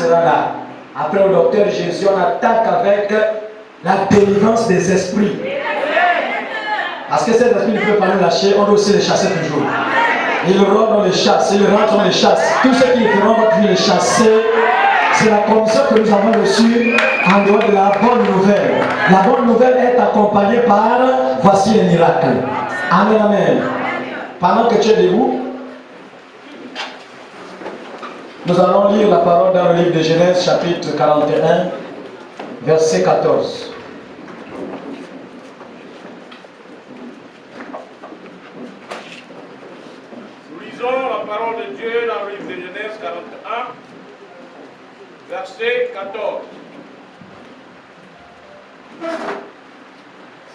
sera là. Après au docteur Jésus, on attaque avec la délivrance des esprits. Parce que ces esprits ne peuvent pas nous lâcher, on doit aussi les chasser toujours. Ils rôdent, on les chasse, ils rentrent, on les chasse. Tous ceux qui les feront vont les chasser. C'est la commission que nous avons reçue en dehors de la bonne nouvelle. La bonne nouvelle est accompagnée par voici les miracles. Amen, amen. Pendant que tu es debout, nous allons lire la parole dans le livre de Genèse, chapitre 41, verset 14. Nous lisons la parole de Dieu dans le livre de Genèse 41, verset 14.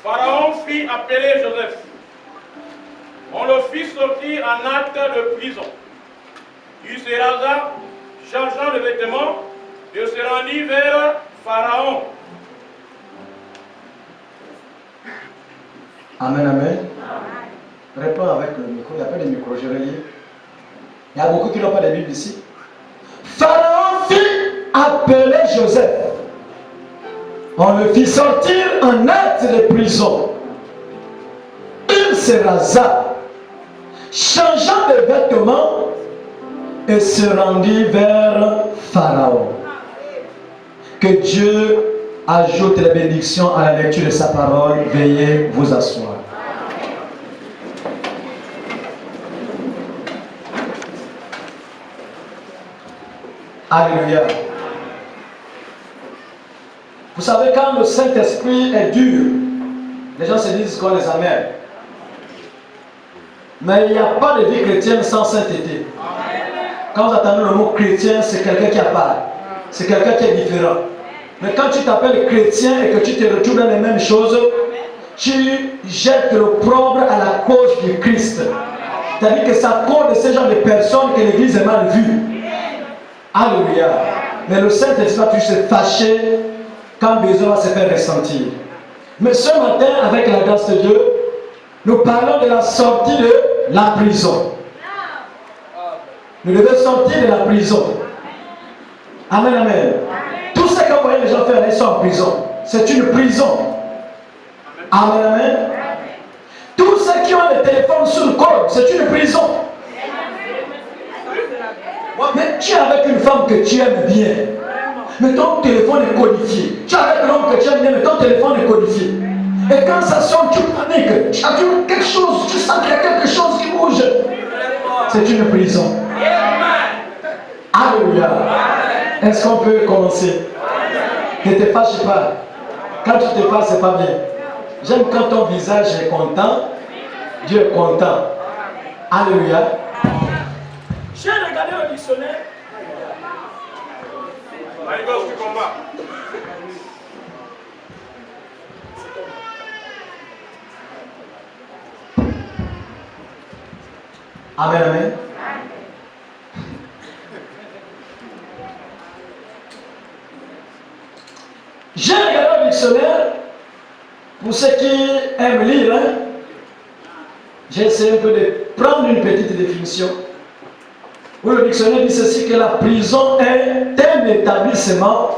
Pharaon fit appeler Joseph. On le fit sortir en acte de prison. Il se rasa, changeant de vêtements, et se rendit vers Pharaon. Amen, amen. Réponds avec le micro. Il n'y a pas de micro, je vais lire. Il y a beaucoup qui n'ont pas de Bible ici. Pharaon fit appeler Joseph. On le fit sortir en acte de prison. Il se rasa, changeant de vêtements, et se rendit vers Pharaon. Que Dieu ajoute les bénédictions à la lecture de sa parole. Veuillez vous asseoir. Alléluia. Vous savez, quand le Saint-Esprit est dur, les gens se disent qu'on les amène. Mais il n'y a pas de vie chrétienne sans sainteté. Quand vous entendez le mot chrétien, c'est quelqu'un qui a part. C'est quelqu'un qui est différent. Mais quand tu t'appelles chrétien et que tu te retrouves dans les mêmes choses, tu jettes l'opprobre à la cause du Christ. C'est-à-dire que c'est à cause de ce genre de personnes que l'Église est mal vue. Alléluia. Mais le Saint-Esprit va toujours se fâcher quand besoin va se faire ressentir. Mais ce matin, avec la grâce de Dieu, nous parlons de la sortie de la prison. Nous devons sortir de la prison. Amen, amen. Tout ce que vous voyez les gens faire, ils sont en prison. C'est une prison. Amen, amen. Tous ceux qui ont le téléphone sur le corps, c'est une prison. Mais tu es avec une femme que tu aimes bien. Mais ton téléphone est codifié. Tu es avec l'homme que tu aimes bien, mais ton téléphone est codifié. Et quand ça sonne, tu paniques. Tu as quelque chose, tu sens qu'il y a quelque chose qui bouge. C'est une prison. Alléluia. Est-ce qu'on peut commencer? Ne te fâche pas. Quand tu te fâches, c'est pas bien. J'aime quand ton visage est content. Dieu est content. Alléluia. J'ai regardé le dictionnaire. Marie-Gauche du combat. Amen, amen. J'ai regardé le dictionnaire. Pour ceux qui aiment lire, hein, j'ai essayé un peu de prendre une petite définition. Où le dictionnaire dit ceci, que la prison est un établissement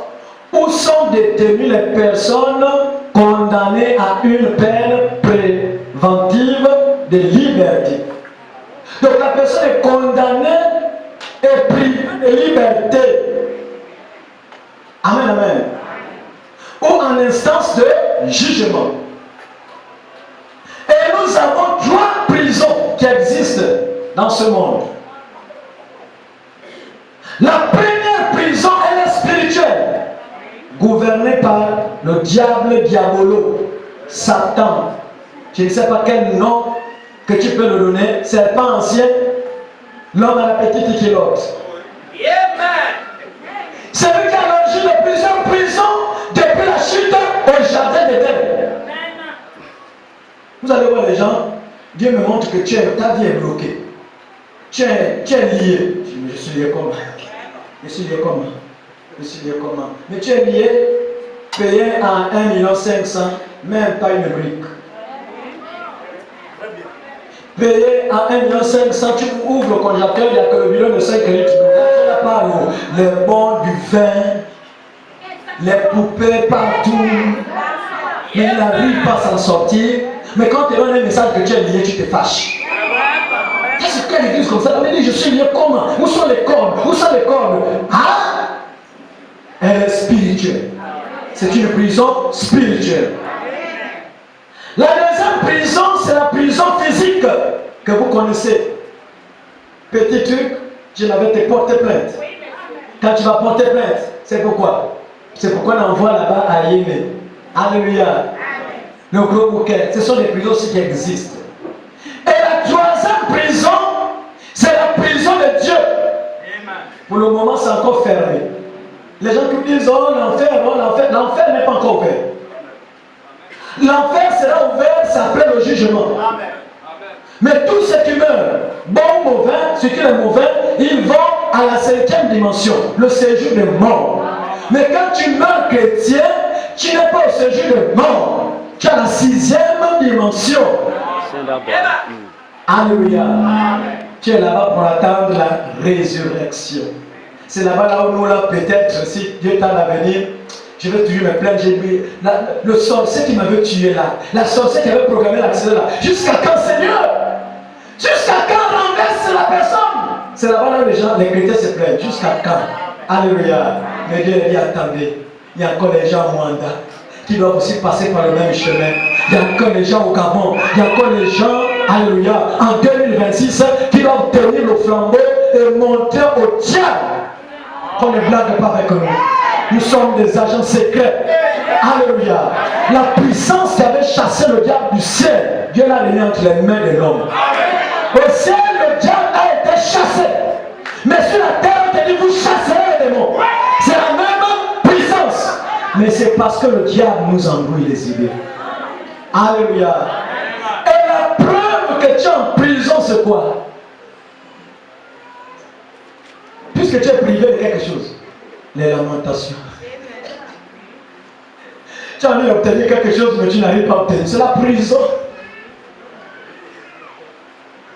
où sont détenues les personnes condamnées à une peine préventive de liberté. Donc la personne est condamnée et privée de liberté. Amen, amen. Ou en instance de jugement. Et nous avons 3 prisons qui existent dans ce monde. La première prison, elle est spirituelle, gouvernée par le diable diabolo, Satan. Je ne sais pas quel nom que tu peux le donner, serpent ancien, l'homme à la petite culotte. C'est lui qui a l'origine de plusieurs prisons depuis la chute au jardin d'Éden. Vous allez voir les gens, Dieu me montre que ta vie est bloquée. Tu es lié. Je suis lié comment? Je suis lié comment? Je suis lié comment? Mais tu es lié, payé à 1 500 000, même pas une brique. Payer à 1,5 million, tu ouvres le congélateur, il n'y a que le million de 5 litres. Tu n'as pas les bons du vin, les poupées partout. Mais il n'arrive pas à s'en sortir. Mais quand tu donnes un message que tu es lié, tu te fâches. Qu'est-ce que l'église comme ça? Elle me dit, je suis lié comment? Où sont les cordes? Où sont les cordes? Ah! Elle est spirituelle. C'est une prison spirituelle. La deuxième prison, c'est la prison physique que vous connaissez. Petit truc, je n'avais te porter plainte. Quand tu vas porter plainte, c'est pourquoi? C'est pourquoi on envoie là-bas à Yémen. Alléluia. Le gros bouquet, ce sont les prisons aussi qui existent. Et la troisième prison, c'est la prison de Dieu. Pour le moment, c'est encore fermé. Les gens qui disent, oh l'enfer, l'enfer n'est pas encore ouvert. L'enfer sera ouvert, c'est après le jugement. Amen. Mais tous ceux qui meurent, bons ou mauvais, ceux qui sont mauvais, ils vont à la 5e dimension, le séjour des morts. Mais quand tu meurs chrétien, tu n'es pas au séjour des morts. Tu as la 6e dimension. Alléluia. Tu es là-bas pour attendre la résurrection. C'est là-bas là où nous, là, peut-être, si Dieu t'a à venir, je vais toujours me plaindre. Le sorcier qui m'avait tué là, la sorcière qui avait programmé l'accident là, jusqu'à quand, Seigneur? Jusqu'à quand renverse la personne? C'est là-bas là où les gens, les chrétiens se plaignent. Jusqu'à quand? Alléluia. Mais Dieu dit, attendez, il y a encore les gens au Rwanda qui doivent aussi passer par le même chemin. Il y a encore les gens au Gabon. Il y a encore les gens, alléluia, en 2026 qui doivent tenir le flambeau et monter au diable. Qu'on ne blague pas avec nous. Nous sommes des agents secrets. Alléluia. La puissance qui avait chassé le diable du ciel, Dieu l'a remis entre les mains de l'homme. Au ciel, le diable a été chassé. Mais sur la terre, on te dit, vous chasserez les démons. C'est la même puissance. Mais c'est parce que le diable nous embrouille les idées. Alléluia. Et la preuve que tu es en prison, c'est quoi? Puisque tu es privé de quelque chose. Les lamentations. Tu as envie d'obtenir quelque chose, mais tu n'arrives pas à obtenir. C'est la prison.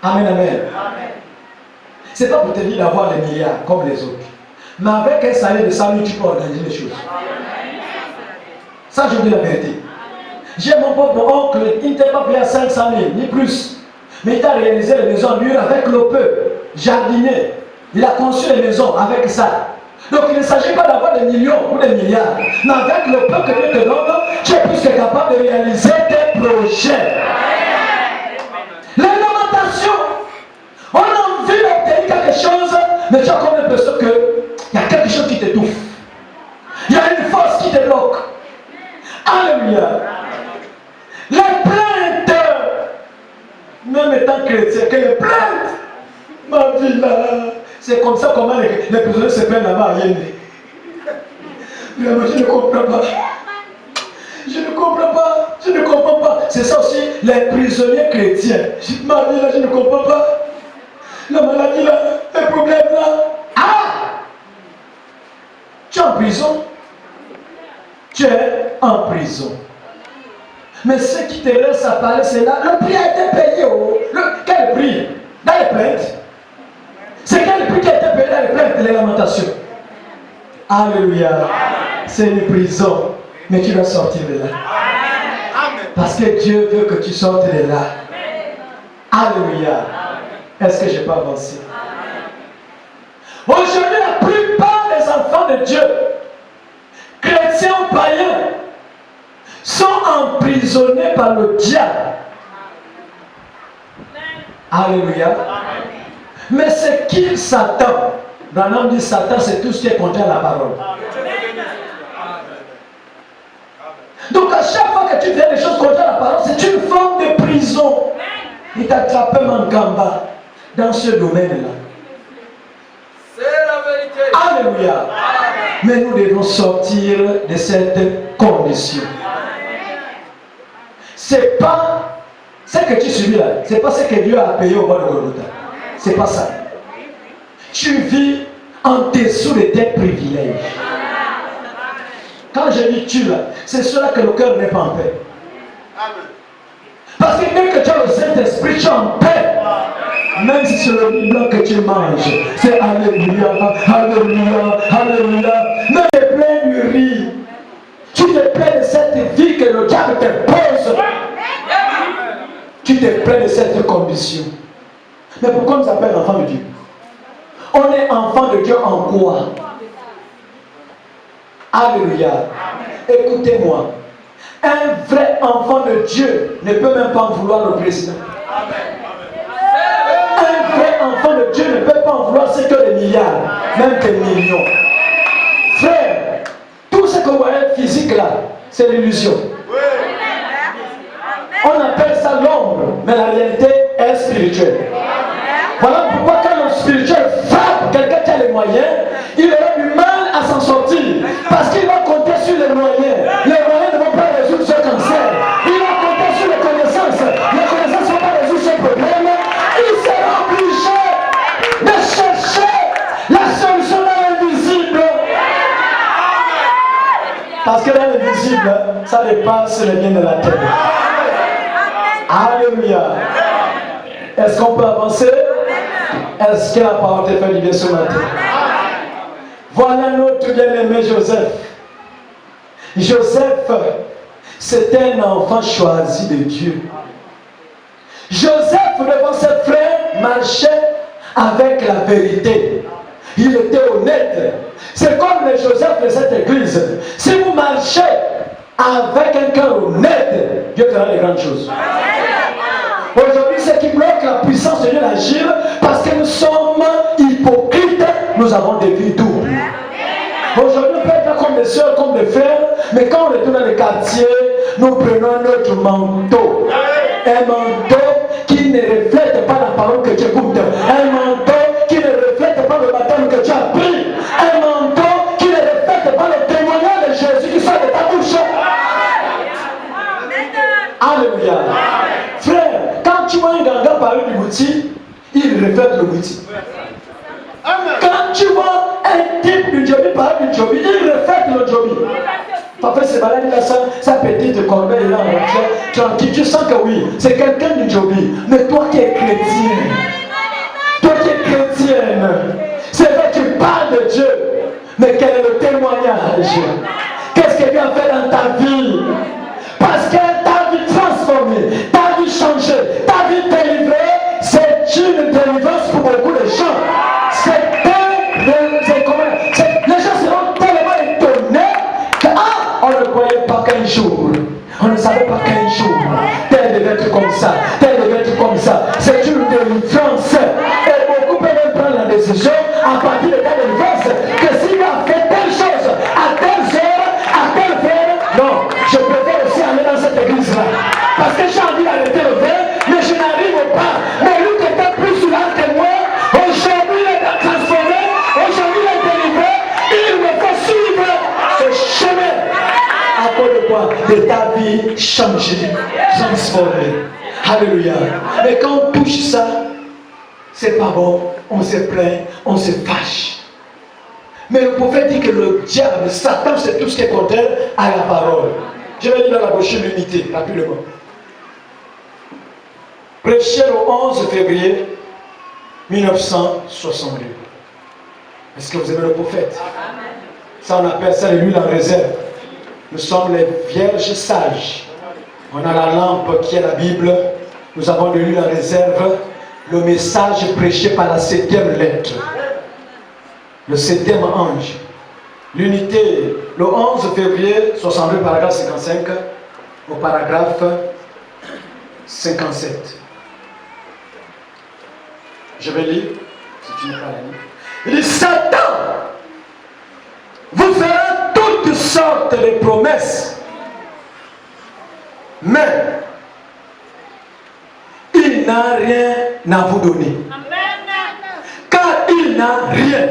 Amen, amen. Ce n'est pas pour te dire d'avoir les milliards comme les autres. Mais avec un salaire de 100 000, tu peux organiser les choses. Ça, je dis la vérité. J'ai mon propre oncle, il ne t'a pas payé à 500 000, ni plus. Mais il t'a réalisé les maisons en mur avec le peu, jardinier. Il a conçu les maisons avec ça. Donc il ne s'agit pas d'avoir des millions ou des milliards. Mais avec le peu que Dieu te donne, tu es plus que capable de réaliser tes projets. Les lamentations. On a envie d'obtenir quelque chose, mais tu as comme l'impression qu'il y a quelque chose qui t'étouffe. Il y a une force qui te bloque. Alléluia. Les plaintes, même étant chrétien, que les plaintes, ma vie là, c'est comme ça comment les prisonniers se plaignent là-bas à Yémen. Vraiment, je ne comprends pas. Je ne comprends pas. Je ne comprends pas. C'est ça aussi, les prisonniers chrétiens. Ma vie là, je ne comprends pas. La maladie là, les problèmes là. Ah! Tu es en prison. Tu es en prison. Mais ce qui te laisse à parler, c'est là. Le prix a été payé. Quel prix? Dans les plaintes. C'est quel prix qui a été payé dans les plaintes? Les lamentations. Alléluia. C'est une prison. Mais tu dois sortir de là. Parce que Dieu veut que tu sortes de là. Alléluia. Est-ce que je peux avancer? Aujourd'hui, la plupart des enfants de Dieu, chrétiens ou païens, sont emprisonnés par le diable. Alléluia. Mais c'est qu'il Satan. Branham dit Satan, c'est tout ce qui est contre la parole. Donc à chaque fois que tu fais des choses contre la parole, c'est une forme de prison. Il t'attrape en gamba dans ce domaine-là. C'est la vérité. Alléluia. Mais nous devons sortir de cette condition. C'est pas ce que tu subis là, c'est pas ce que Dieu a payé au bord de Golgotha. C'est pas ça. Tu vis en dessous de tes privilèges. Quand je dis tu là, c'est cela que le cœur n'est pas en paix. Parce que dès que tu as le Saint-Esprit, tu es en paix. Même si c'est le riz blanc que tu manges, c'est Alléluia, Alléluia, Alléluia. Mais tu te plains du riz. Tu te plains de cette vie que le diable te pose. Tu te plains de cette condition. Mais pourquoi on nous appelle enfants de Dieu? On est enfant de Dieu en quoi? Alléluia. Écoutez-moi. Un vrai enfant de Dieu ne peut même pas en vouloir le président. Un vrai enfant de Dieu ne peut pas en vouloir ce que des milliards, même des millions. Frère, tout ce que vous voyez physique là, c'est l'illusion. On appelle ça l'ombre, mais la réalité est spirituelle. Voilà pourquoi quand le spirituel frappe quelqu'un qui a les moyens, il aura du mal à s'en sortir. Parce qu'il va compter sur les moyens. Les moyens ne vont pas résoudre ce cancer. Il va compter sur les connaissances. Les connaissances ne vont pas résoudre ce problème. Il sera obligé de chercher la solution dans l'invisible. Parce que dans l'invisible, ça dépasse les biens de la terre. Alléluia. Est-ce qu'on peut avancer? Est-ce que la parole te fait du bien ce matin? Voilà notre bien-aimé Joseph. Joseph, c'était un enfant choisi de Dieu. Joseph, devant ses frères, marchait avec la vérité. Il était honnête. C'est comme les Joseph de cette église. Si vous marchez avec un cœur honnête, Dieu fera de grandes choses. Aujourd'hui, ce qui bloque la puissance de Dieu d'agir, parce que nous sommes hypocrites, nous avons des vies doubles. Aujourd'hui, on peut être comme des soeurs, comme des frères, mais quand on retourne dans les quartiers, nous prenons notre manteau. Un manteau qui ne reflète pas la parole que tu écoutes. Un manteau qui ne reflète pas le baptême que tu as pris. Un manteau qui ne reflète pas le témoignage de Jésus qui sort de ta bouche. Alléluia. Frère, quand tu vois un ganga parler du outil, il reflète le outil. Quand tu vois un type de Joby parler du Joby, il reflète le Joby. Papa se balade, il a sa petite corbeille là, tranquille. Tu sens que oui, c'est quelqu'un du Joby. Mais toi qui es chrétien, c'est vrai que tu parles de Dieu, mais quel est le témoignage? Qu'est-ce que Dieu a fait dans ta vie? Parce que ta vie transformée, ta vie changée, ta vie délivrée, c'est une délivrance pour beaucoup de gens. Les gens seront tellement étonnés que on ne croyait pas qu'un jour, on ne savait pas qu'un jour, tel devait être comme ça, tel devait être comme ça. C'est une délivrance. Et beaucoup peuvent même prendre la décision à partir de ta délivrance que s'il a fait telle chose, à telle heure, à telle heure, non, je préfère aussi aller dans cette église-là. Parce que j'ai envie d'arrêter le verre, mais je n'arrive pas. Mais lui qui était plus souvent que moi, aujourd'hui il est transformé, aujourd'hui il est délivré, il me faut suivre ce chemin. À cause de quoi? De ta vie changée, transformée. Alléluia. Mais quand on touche ça, c'est pas bon, on se plaint, on se fâche. Mais le prophète dit que le diable, Satan, c'est tout ce qui est contraire à la parole. Je vais lire dans la brochure limitée, rapidement. Prêché le 11 février 1962. Est-ce que vous aimez le prophète? Ça, on appelle ça l'huile en réserve. Nous sommes les vierges sages. On a la lampe qui est la Bible. Nous avons de l'huile en réserve. Le message prêché par la 7e lettre. Le 7e ange. L'unité, le 11 février 62, paragraphe 55, au paragraphe 57. Je vais lire, si tu n'es pas là. Il dit, Satan vous fera toutes sortes de promesses, mais il n'a rien à vous donner. Car il n'a rien.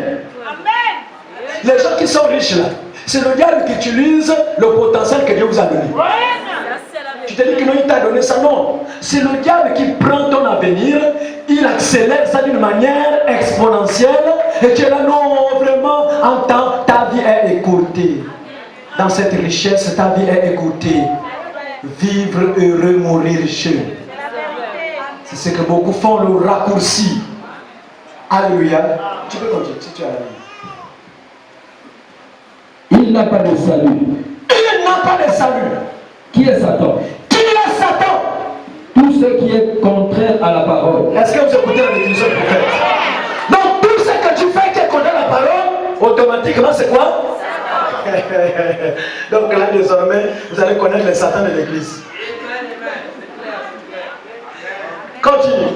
Les gens qui sont riches là, c'est le diable qui utilise le potentiel que Dieu vous a donné. Tu te dis que non, il t'a donné ça, non. C'est le diable qui prend ton avenir, il accélère ça d'une manière exponentielle, et tu es là, non, vraiment, en temps, ta vie est écourtée. Dans cette richesse, ta vie est écourtée. Vivre heureux, mourir jeune. C'est ce que beaucoup font, le raccourci. Alléluia. Tu peux continuer si tu as la vie. Il n'a pas de salut. Il n'a pas de salut. Qui est Satan? Qui est Satan? Tout ce qui est contraire à la parole. Est-ce que vous écoutez la définition du prophète? Donc tout ce que tu fais qui est contre la parole, automatiquement c'est quoi? Donc là désormais, vous allez connaître les satans de l'église. Continue.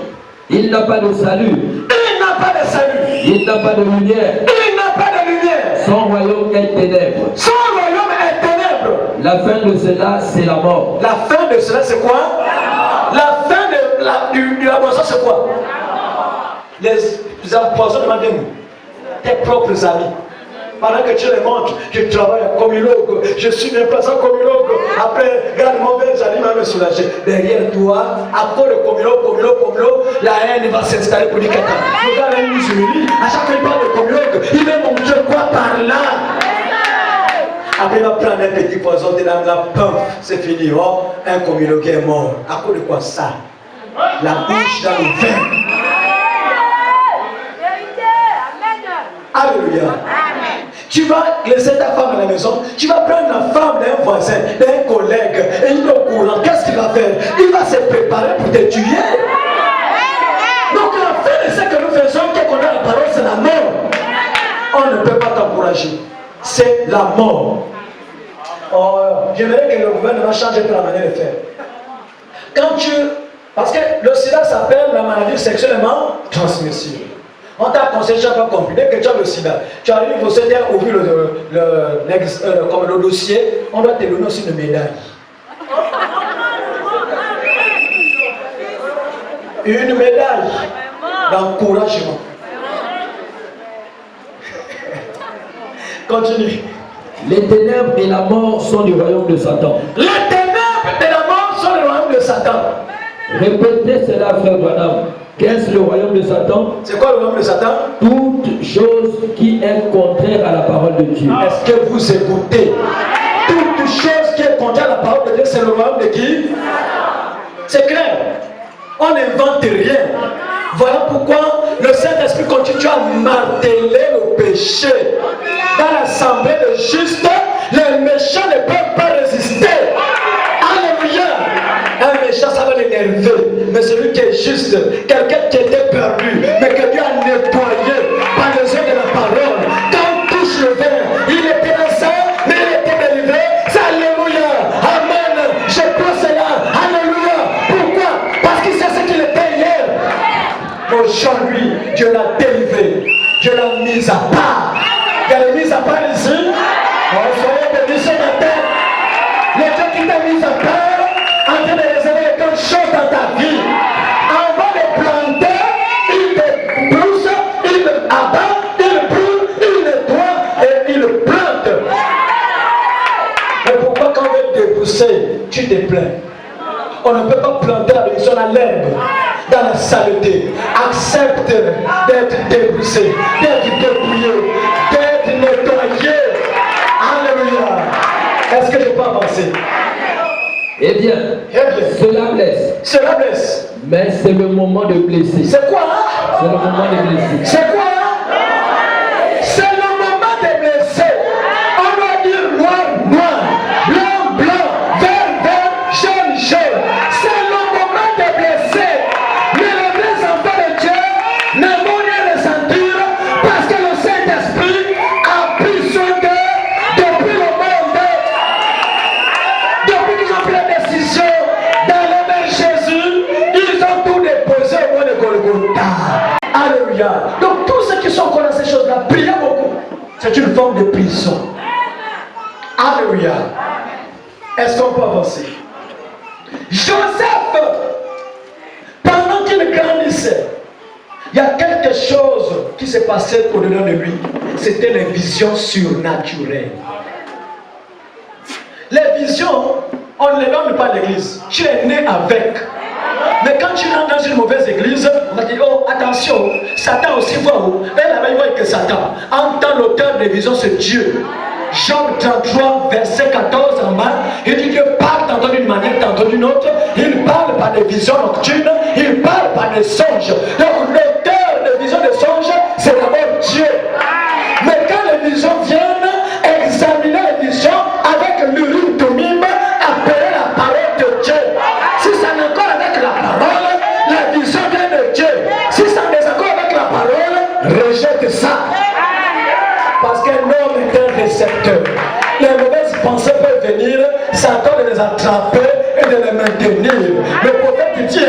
Il n'a pas de salut. Il n'a pas de salut. Il n'a pas de lumière. Il n'a pas de lumière. Son royaume est ténèbres. Son royaume est ténèbres. La fin de cela, c'est la mort. La fin de cela, c'est quoi? La fin de la boisson, c'est quoi? Les empoisonnements demandez nous. Tes propres amis. Pendant que tu les montres, je travaille à communologue, je suis un placement communologue. Après, regarde mon verre, j'arrive à me soulager. Derrière toi, à cause de communologue, la haine va s'installer pour dire qu'attends. Regarde un musulman, à chaque fois qu'il parle de communologue, il veut montrer quoi par là? Après, il va prendre un petit poison, de la pump, c'est fini. Oh, un communologue est mort. À cause de quoi ça? La bouche dans le vin. Alléluia. Tu vas laisser ta femme à la maison, tu vas prendre la femme d'un voisin, d'un collègue, et il est au courant. Qu'est-ce qu'il va faire? Il va se préparer pour te tuer. Donc la fin de ce que nous faisons, qui est qu'on a la parole, c'est la mort. On ne peut pas t'encourager. C'est la mort. Oh, j'aimerais que le gouvernement change un peu la manière de faire. Parce que le sida s'appelle la maladie sexuellement transmissible. On t'a conseillé chaque fois compris. Dès que tu as le sida, tu arrives au CDR, ouvrir le dossier, on doit te donner aussi une médaille. Une médaille d'encouragement. Continue. Les ténèbres et la mort sont du royaume de Satan. Les ténèbres et la mort sont du royaume de Satan. Répétez cela, frère Branham. Qu'est-ce le royaume de Satan? C'est quoi le royaume de Satan? Toute chose qui est contraire à la parole de Dieu. Est-ce que vous écoutez? Toute chose qui est contraire à la parole de Dieu, c'est le royaume de qui? C'est clair. On n'invente rien. Voilà pourquoi le Saint-Esprit continue à marteler le péché. Dans l'assemblée de justes, les méchants ne peuvent pas résister. Alléluia. Un méchant, ça va l'énerver. Mais celui qui est juste, quelqu'un qui était perdu, mais que Dieu a nettoyé par les yeux de la parole. Quand on touche le verre, il était dans ça, mais il était délivré. C'est alléluia. Amen. Je crois cela. Alléluia. Pourquoi? Parce qu'il sait ce qu'il était hier. Aujourd'hui, Dieu l'a délivré. Dieu l'a mis à part. Il y a les mises à part ici. Soyez bénis ce matin. Le Dieu qui t'a mis à part, en train de réserver quelque chose dans ta vie. Avant de planter, il te pousse, il te abat, il brûle, il nettoie et il plante. Mais pourquoi quand on veut dépousser, tu te plains? On ne peut pas planter la bénédiction dans l'herbe, dans la saleté. Accepte d'être dépoussé, d'être dépouillé, d'être nettoyé. Alléluia. Est-ce que je peux avancer? Eh bien, cela blesse. Cela blesse. Mais c'est le moment de blesser. C'est quoi? C'est le moment de blesser. C'est quoi? C'est le moment de blesser. On doit dire noir, noir, blanc, blanc, vert, vert, jaune, jaune. C'est le moment de blesser. Mais les vrais enfants de Dieu n'ont rien ressentir parce que le Saint-Esprit a pris soin d'eux depuis le monde. Depuis qu'ils ont pris la décision d'aller vers Jésus, ils ont tout déposé au moins de Golgotha. Alléluia. Donc tous ceux qui sont contre ces choses-là, priez beaucoup. C'est une forme de prison. Alléluia. Est-ce qu'on peut avancer? Joseph, pendant qu'il grandissait, il y a quelque chose qui s'est passé au-dedans de lui. C'était les visions surnaturelles. Les visions, on ne les donne pas à l'église. Tu es né avec. Mais quand tu rentres dans une mauvaise église, on va dire, oh attention, Satan aussi voit où. Et là-bas, il voit que Satan. Entend l'auteur des visions, c'est Dieu. Job 33, verset 14 en bas, il dit que parle tantôt d'une manière, tantôt d'une autre. Il parle par des visions nocturnes, il parle par des songes. Donc l'auteur des visions de songes, c'est d'abord Dieu. Mais quand les visions viennent, examinez les visions avec l'Urim Tumim, appelez la parole de Dieu. Si ça n'est encore avec la parole, la vision vient de Dieu. Si ça n'est encore avec la parole, rejette ça. Parce qu'un homme est un récepteur. Les mauvaises pensées peuvent venir, Satan de les attraper et de les maintenir. Le prophète dit,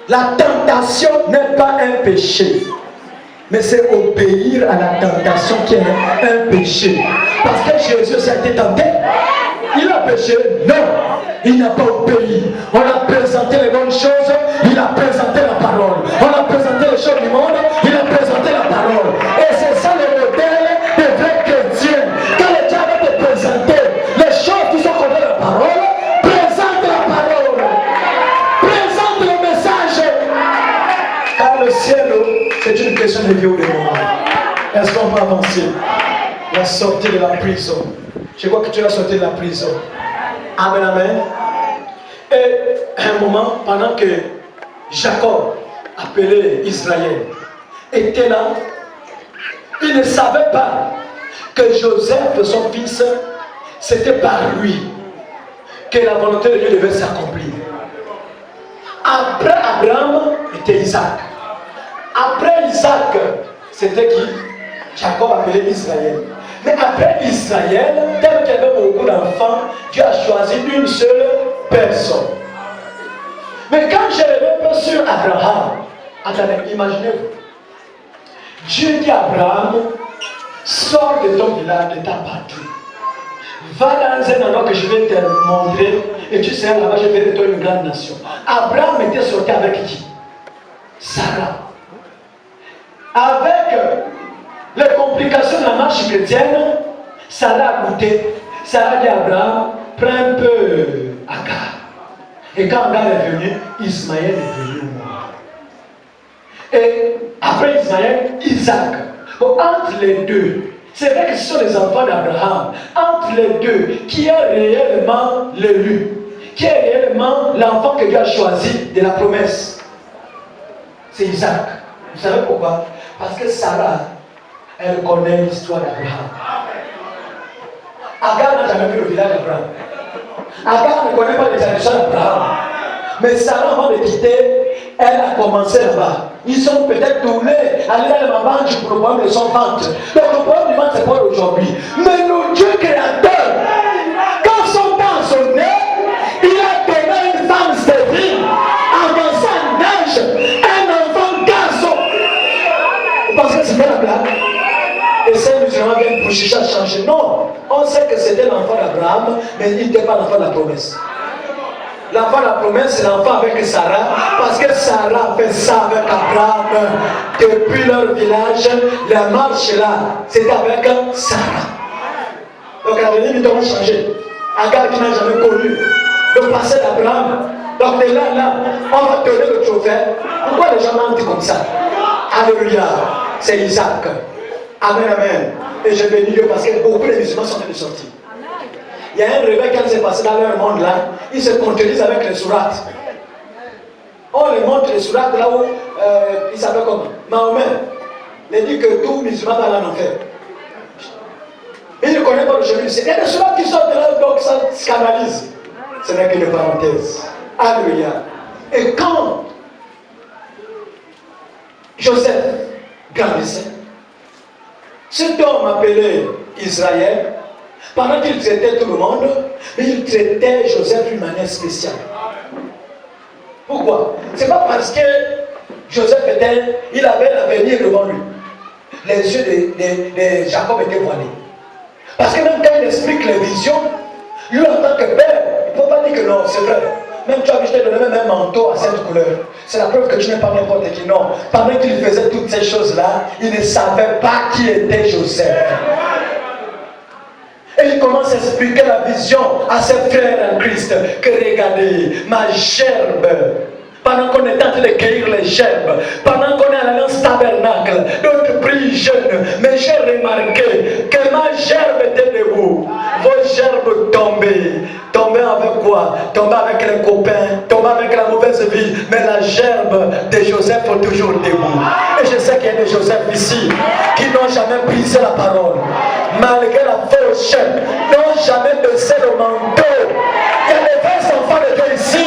la tentation n'est pas un péché, mais c'est obéir à la tentation qui est un péché. Parce que Jésus s'est été tenté. Il a péché? Non, il n'a pas obéi. On a présenté les bonnes choses, il a présenté la parole. On a présenté les choses du monde, il a présenté la parole. Et c'est ça le modèle des vrais chrétiens. Quand le diable te présente les choses qui sont contre la parole, présente la parole. Présente le message. Car le ciel, c'est une question de vie ou de mort. Est-ce qu'on peut avancer? La sortie de la prison. Je crois que tu as sorti de la prison. Amen, amen. Et à un moment, pendant que Jacob, appelé Israël, était là, il ne savait pas que Joseph, son fils, c'était par lui que la volonté de Dieu devait s'accomplir. Après Abraham, était Isaac. Après Isaac, c'était qui? Jacob appelé Israël. Mais après Israël, tel qu'il y avait beaucoup d'enfants, Dieu a choisi une seule personne. Mais quand je reviens sur Abraham, attendez, imaginez-vous. Dieu dit à Abraham, sors de ton village, de ta patrie. Va dans un endroit que je vais te montrer, et tu seras là-bas, je vais de toi une grande nation. Abraham était sorti avec qui? Sarah. Avec les complications de la marche chrétienne, Sarah a goûté. Sarah dit à Abraham, prends un peu Agar. Et quand Agar est venu, Ismaël est venu mort. Et après Ismaël, Isaac. Bon, entre les deux, c'est vrai que ce sont les enfants d'Abraham. Entre les deux, qui est réellement l'élu? Qui est réellement l'enfant que Dieu a choisi de la promesse? C'est Isaac. Vous savez pourquoi? Parce que Sarah, elle connaît l'histoire d'Abraham. Agar n'a jamais vu le village d'Abraham. Agar ne connaît pas les traditions d'Abraham. Mais Sarah, avant de quitter, elle a commencé là-bas. Ils sont peut-être tournés, aller dans le moment du problème de son ventre. Donc le problème du ventre, c'est pas aujourd'hui. Mais le Dieu créateur, quand son temps sonnait, il a donné une femme stérile, avancé un âge, un enfant garçon. Vous pensez que c'est pas la blague? Et ces musulmans viennent pour chercher à changer. Non, on sait que c'était l'enfant d'Abraham, mais il n'était pas l'enfant de la promesse. L'enfant de la promesse, c'est l'enfant avec Sarah, parce que Sarah fait ça avec Abraham. Depuis leur village, la marche là, c'était avec Sarah. Donc à l'avenir, ils doivent changer. Agar qui n'a jamais connu le passé d'Abraham. Donc de là, on va donner le trophée. Pourquoi les gens mentent comme ça? Alléluia, c'est Isaac. Amen, amen. Et je bénis Dieu parce que beaucoup de musulmans sont en train de sortir. Il y a un réveil qui s'est passé dans leur monde là. Ils se contredisent avec les sourates. On les montre les sourates là où ils s'appellent comment? Mahomet. Il dit que tout musulman va aller en enfer. Il ne connaît pas le chemin du Seigneur. Il y a des sourates qui sortent de là, donc ça scandalise. Ce n'est qu'une parenthèse. Alléluia. Et quand Joseph grandissait, cet homme appelé Israël, pendant qu'il traitait tout le monde, il traitait Joseph d'une manière spéciale. Pourquoi? C'est pas parce que Joseph il avait l'avenir devant lui. Les yeux de Jacob étaient voilés. Parce que même quand il explique les visions, lui en tant que père, il ne faut pas dire que non, c'est vrai. Même tu as vu, je t'ai donné même un manteau à cette couleur. C'est la preuve que tu n'es pas n'importe qui. Non. Pendant qu'il faisait toutes ces choses-là, il ne savait pas qui était Joseph. Et il commence à expliquer la vision à ses frères en Christ. Que regardez, ma gerbe, pendant qu'on est en train de cueillir les gerbes, pendant qu'on est à l'alliance tabernacle, d'autres prient plus jeune, mais j'ai remarqué que ma gerbe était debout. Vos gerbes tombaient. Tombaient avec quoi? Tombaient avec les copains, tombaient avec la mauvaise vie. Mais la gerbe de Joseph est toujours debout. Et je sais qu'il y a des Joseph ici qui n'ont jamais brisé la parole. Malgré la fausse chaîne, n'ont jamais baissé le manteau. Il y a des vrais enfants de Dieu ici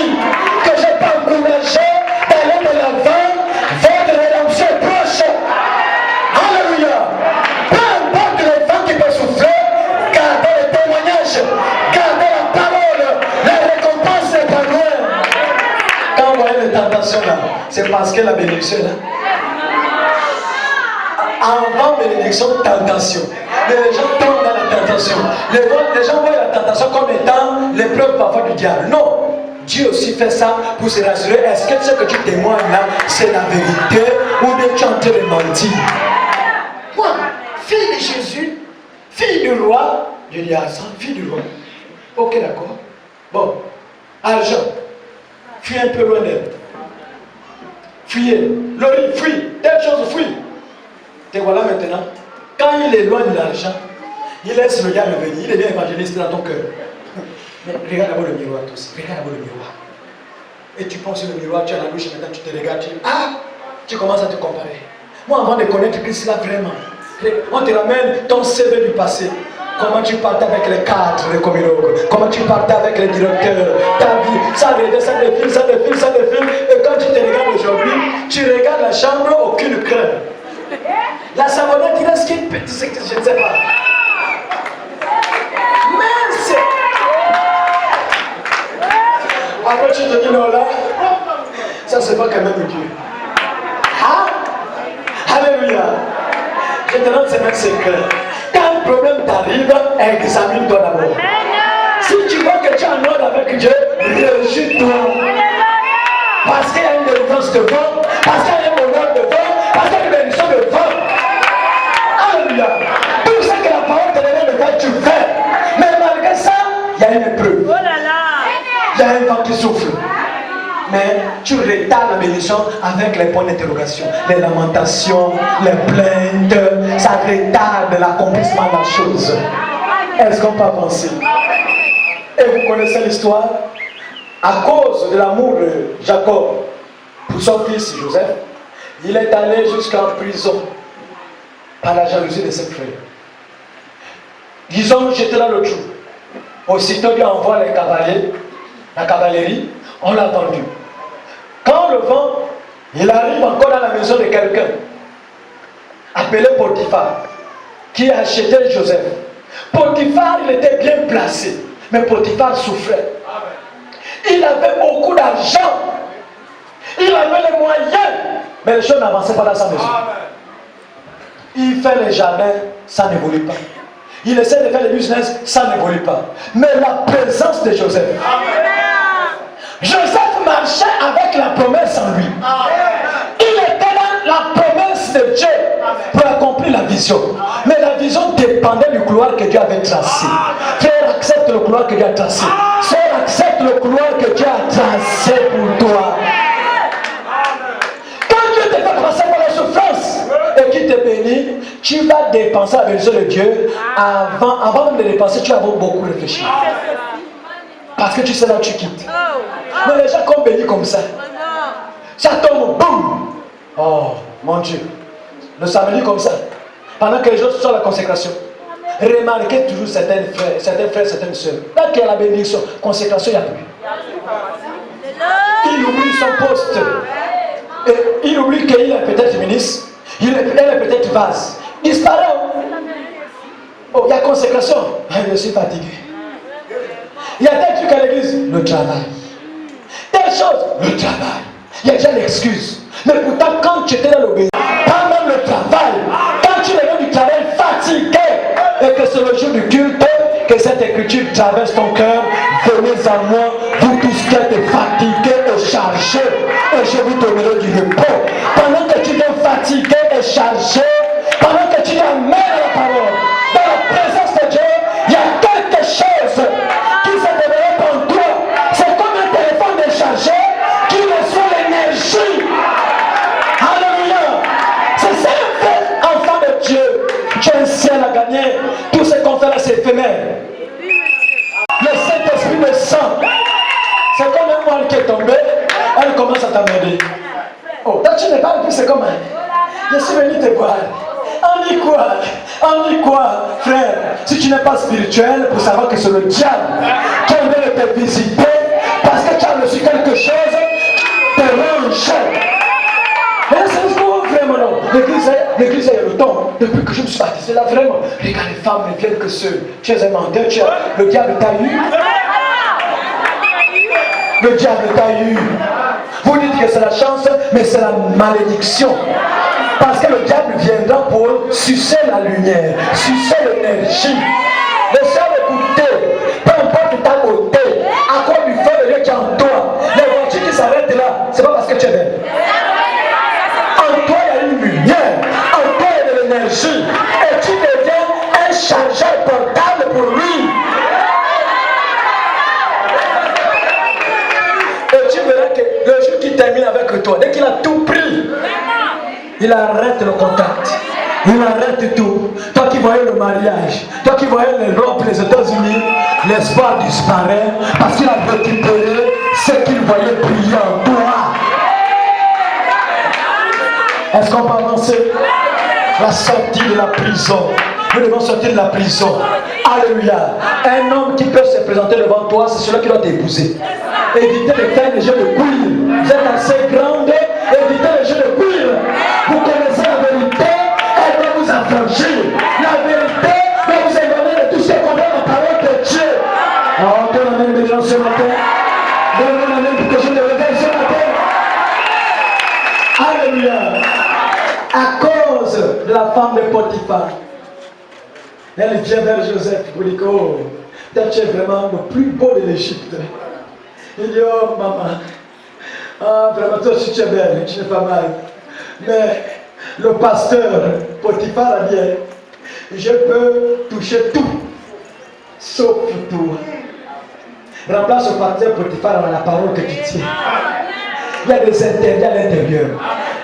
que je peux encourager d'aller de l'avant. Votre rédemption est proche. Alléluia. Peu importe le vent qui peut souffler, gardez le témoignage, gardez la parole. La récompense n'est pas loin. Quand vous voyez les tentations là, c'est parce que la bénédiction est là. Avant bénédiction, tentation. Mais les gens tombent dans la tentation. Les gens voient la tentation comme étant l'épreuve parfois du diable. Non. Dieu aussi fait ça pour se rassurer. Est-ce que ce que tu témoignes là, c'est la vérité ou bien tu es en train de mentir? Moi, fille de Jésus, fille du roi, je dis à ça, fille du roi. Ok, d'accord. Bon, argent, fuis un peu loin d'elle. Fuyez. Laurie, fuis. Telle chose, fuis. Te voilà maintenant. Quand il éloigne l'argent, il laisse le gars venir. Il devient évangéliste dans ton cœur. Mais regarde d'abord le miroir, toi aussi. Regarde d'abord le miroir. Et tu penses sur le miroir, tu es à la douche, maintenant tu te regardes, tu dis, ah, tu commences à te comparer. Moi, avant de connaître Christ là, vraiment, on te ramène ton CV du passé. Comment tu partais avec les cadres de communauté, comment tu partais avec les directeurs, ta vie, ça défile. Et quand tu te regardes aujourd'hui, tu regardes la chambre, aucune crème. La savonnette, il reste qu'il je ne sais pas. Mince! Après tu te dis non là, ça c'est pas quand même Dieu. Ah? Alléluia! Je te donne ce même secret. Quand un problème t'arrive, examine-toi d'abord. Si tu vois que tu es en ordre avec Dieu, réjouis-toi. Parce qu'il y a une délivrance devant, parce qu'il y a un bonheur devant, parce qu'il y a une bénédiction devant. Alléluia! Tout ce que la parole te donne de faire, tu fais. Mais malgré ça, il y a une épreuve. Il y a un vent qui souffle. Mais tu retardes la bénédiction avec les points d'interrogation, les lamentations, les plaintes. Ça retarde l'accomplissement de la chose. Est-ce qu'on peut avancer? Et vous connaissez l'histoire? À cause de l'amour de Jacob pour son fils Joseph, il est allé jusqu'en prison par la jalousie de ses frères. Ils ont jeté dans le trou. Aussitôt, Dieu envoie les cavaliers, la cavalerie, on l'a vendu. Quand le vent, il arrive encore dans la maison de quelqu'un, appelé Potiphar, qui a acheté Joseph. Potiphar, il était bien placé, mais Potiphar souffrait. Il avait beaucoup d'argent, il avait les moyens, mais les choses n'avançaient pas dans sa maison. Il fait les jardins, ça n'évolue pas. Il essaie de faire le business, ça n'évolue pas. Mais la présence de Joseph. Joseph marchait avec la promesse en lui. Il était dans la promesse de Dieu pour accomplir la vision. Mais la vision dépendait du couloir que Dieu avait tracé. Frère, accepte le couloir que Dieu a tracé. Frère, accepte le couloir que Dieu a tracé pour toi. Quand Dieu te fait passer par la souffrance et qu'il te bénit, tu vas dépenser la bénédiction de Dieu. Avant même de dépenser, tu vas beaucoup réfléchir. Parce que tu sais là où tu quittes. Mais les gens comme bénis comme ça. Ça tombe, boum. Oh, mon Dieu. Le samedi comme ça. Pendant que les gens sont à la consécration. Remarquez toujours certains frères, certaines soeurs. Quand il y a la bénédiction, consécration, il n'y a plus. Il oublie son poste. Et il oublie qu'il est peut-être ministre. Elle est peut-être vase. Disparaît. Oh, il y a consécration. Je suis fatigué. Il y a tel truc à l'église. Le travail. Telle chose. Le travail. Il y a déjà l'excuse. Mais pourtant, quand tu étais dans l'obéissance, pas même le travail, quand tu reviens du travail fatigué, et que c'est le jour du culte, que cette écriture traverse ton cœur, venez à moi, vous tous qui êtes fatigués et chargés, et je vous donnerai du repos. Pendant que tu es fatigué et chargé, pendant que tu amènes la parole, dans la présence de Dieu, il y a quelque chose qui se développe en toi. C'est comme un téléphone déchargé qui reçoit l'énergie. Alléluia. C'est ça un vrai enfant de est tombée, elle commence à t'emmerder. Oh, toi tu n'es pas plus, c'est comment? Je suis venu te voir. On dit quoi? On dit quoi, frère? Si tu n'es pas spirituel, pour savoir que c'est le diable qui vient te visiter parce que tu as reçu quelque chose, te range. Et c'est vraiment non. L'église est le temps. Depuis que je me suis baptisé là, vraiment. Regarde les femmes ne viennent que seules. Tu es un menteur, le diable t'a eu. Le diable t'a eu. Vous dites que c'est la chance, mais c'est la malédiction. Parce que le diable viendra pour sucer la lumière, sucer l'énergie. Les sœurs, écoutez, peu importe ta côté, à quoi du feu de Dieu qui est en toi, les voitures qui s'arrêtent là, c'est pas parce que tu es belle. En toi, il y a une lumière, en toi, il y a de l'énergie, et tu deviens un chargeur portable pour lui. Et tu verras que le jour qu'il termine avec toi, dès qu'il a tout pris, il arrête le contact. Il arrête tout. Toi qui voyais le mariage, toi qui voyais l'Europe, les États-Unis, l'espoir disparaît parce qu'il a récupéré ce qu'il voyait briller en toi. Est-ce qu'on peut avancer? La sortie de la prison. Nous devons sortir de la prison. Alléluia. Un homme qui peut se présenter devant toi, c'est celui qui doit t'épouser. Évitez de faire les jeux de couilles. Vous êtes assez grande, évitez les jeux de couilles. Vous connaissez la vérité, elle doit vous affranchir. La vérité doit vous éloigner de tout ce qui comprend la parole de Dieu. Alors, donne la main de gens ce matin. Donne la main pour que je te révèle ce matin. Alléluia. À cause de la femme de Potiphar, elle vient vers Joseph pour dire, oh, toi tu es vraiment le plus beau de l'Égypte. Il dit, oh maman, ah, vraiment toi aussi tu es belle, tu n'es pas mal. Mais le pasteur Potiphar a dit, je peux toucher tout, sauf tout. Remplace le pasteur Potiphar dans la parole que tu tiens. Il y a des interdits à l'intérieur.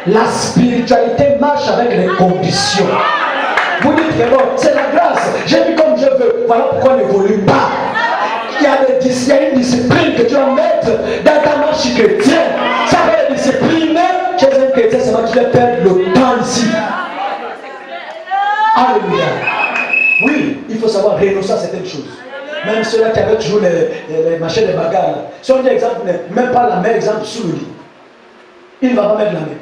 La spiritualité marche avec les conditions. Vous dites que non, c'est la grâce. J'ai vu comme je veux. Voilà pourquoi ne n'évolue pas. Il y a une discipline que tu vas mettre dans ta marche chrétienne. Ça va être discipline. Tu es un chrétien, c'est moi qui vais perdre le temps ici. Alléluia. Oui, il faut savoir renoncer à certaines choses. Même ceux-là qui avaient toujours les machins de bagarre. Si on dit exemple, même pas la main, exemple sous le lit. Il ne va pas mettre la main.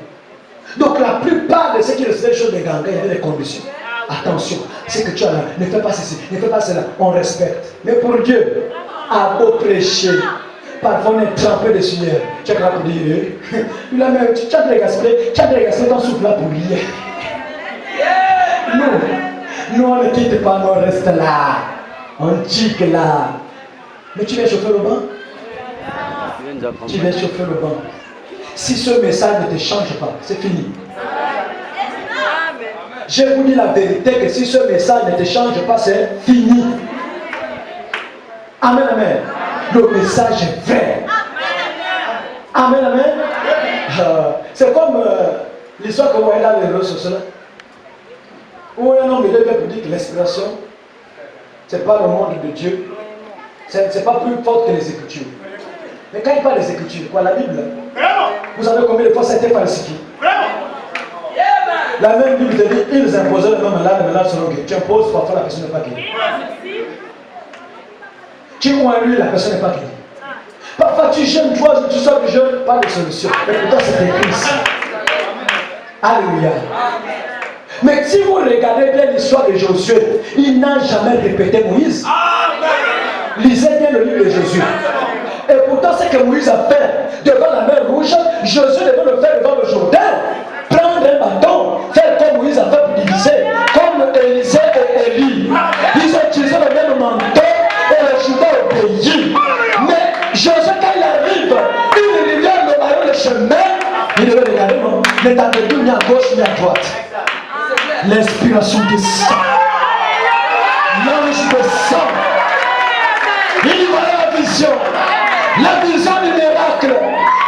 Donc la plupart de ceux qui recevaient des choses de gangas, il y avait des conditions. Attention, c'est que tu as là, ne fais pas ceci, ne fais pas cela, on respecte. Mais pour Dieu, à beau prêcher, parfois on est trempé de sueur. Tu as là pour dire, tu as dégaspé ton souffle là pour lire. Nous on ne quitte pas, nous on reste là. On tique là. Mais tu viens chauffer le banc? Tu viens chauffer le banc. Si ce message ne te change pas, c'est fini. Je vous dis la vérité que si ce message ne te change pas, c'est fini. Amen, amen. Le message est vrai. Amen, amen. C'est comme l'histoire que vous voyez dans les réseaux sociaux. Où un homme vient pour dire que l'inspiration, ce n'est pas le monde de Dieu. Ce n'est pas plus fort que les Écritures. Mais quand il parle des Écritures, quoi, la Bible, vous savez combien de fois ça a été falsifié? La même Bible te dit, ils imposaient le nom malade, le malade selon que tu imposes, parfois la personne n'est pas guérie. Tu vois lui, la personne n'est pas guérie. Parfois tu jeûnes, tu sors du jeûne, pas de solution. Mais pourtant c'est écrit ici. Alléluia. Mais si vous regardez bien l'histoire de Josué, il n'a jamais répété Moïse. Lisez bien le livre de Josué. Et pourtant, ce que Moïse a fait devant la mer Rouge, Josué devait le faire devant le Jourdain. Prendre un bâton, faire comme Moïse a fait pour diviser, comme Élisée et Élie. Ils ont utilisé le même manteau et le Jourdain obéit. Mais Josué, quand il arrive, une rivière le barreau le chemin, il devait regarder, non, ne t'attendez plus ni à gauche ni à droite. L'inspiration descend. L'ange descend. Il voit la vision. La vision du miracle.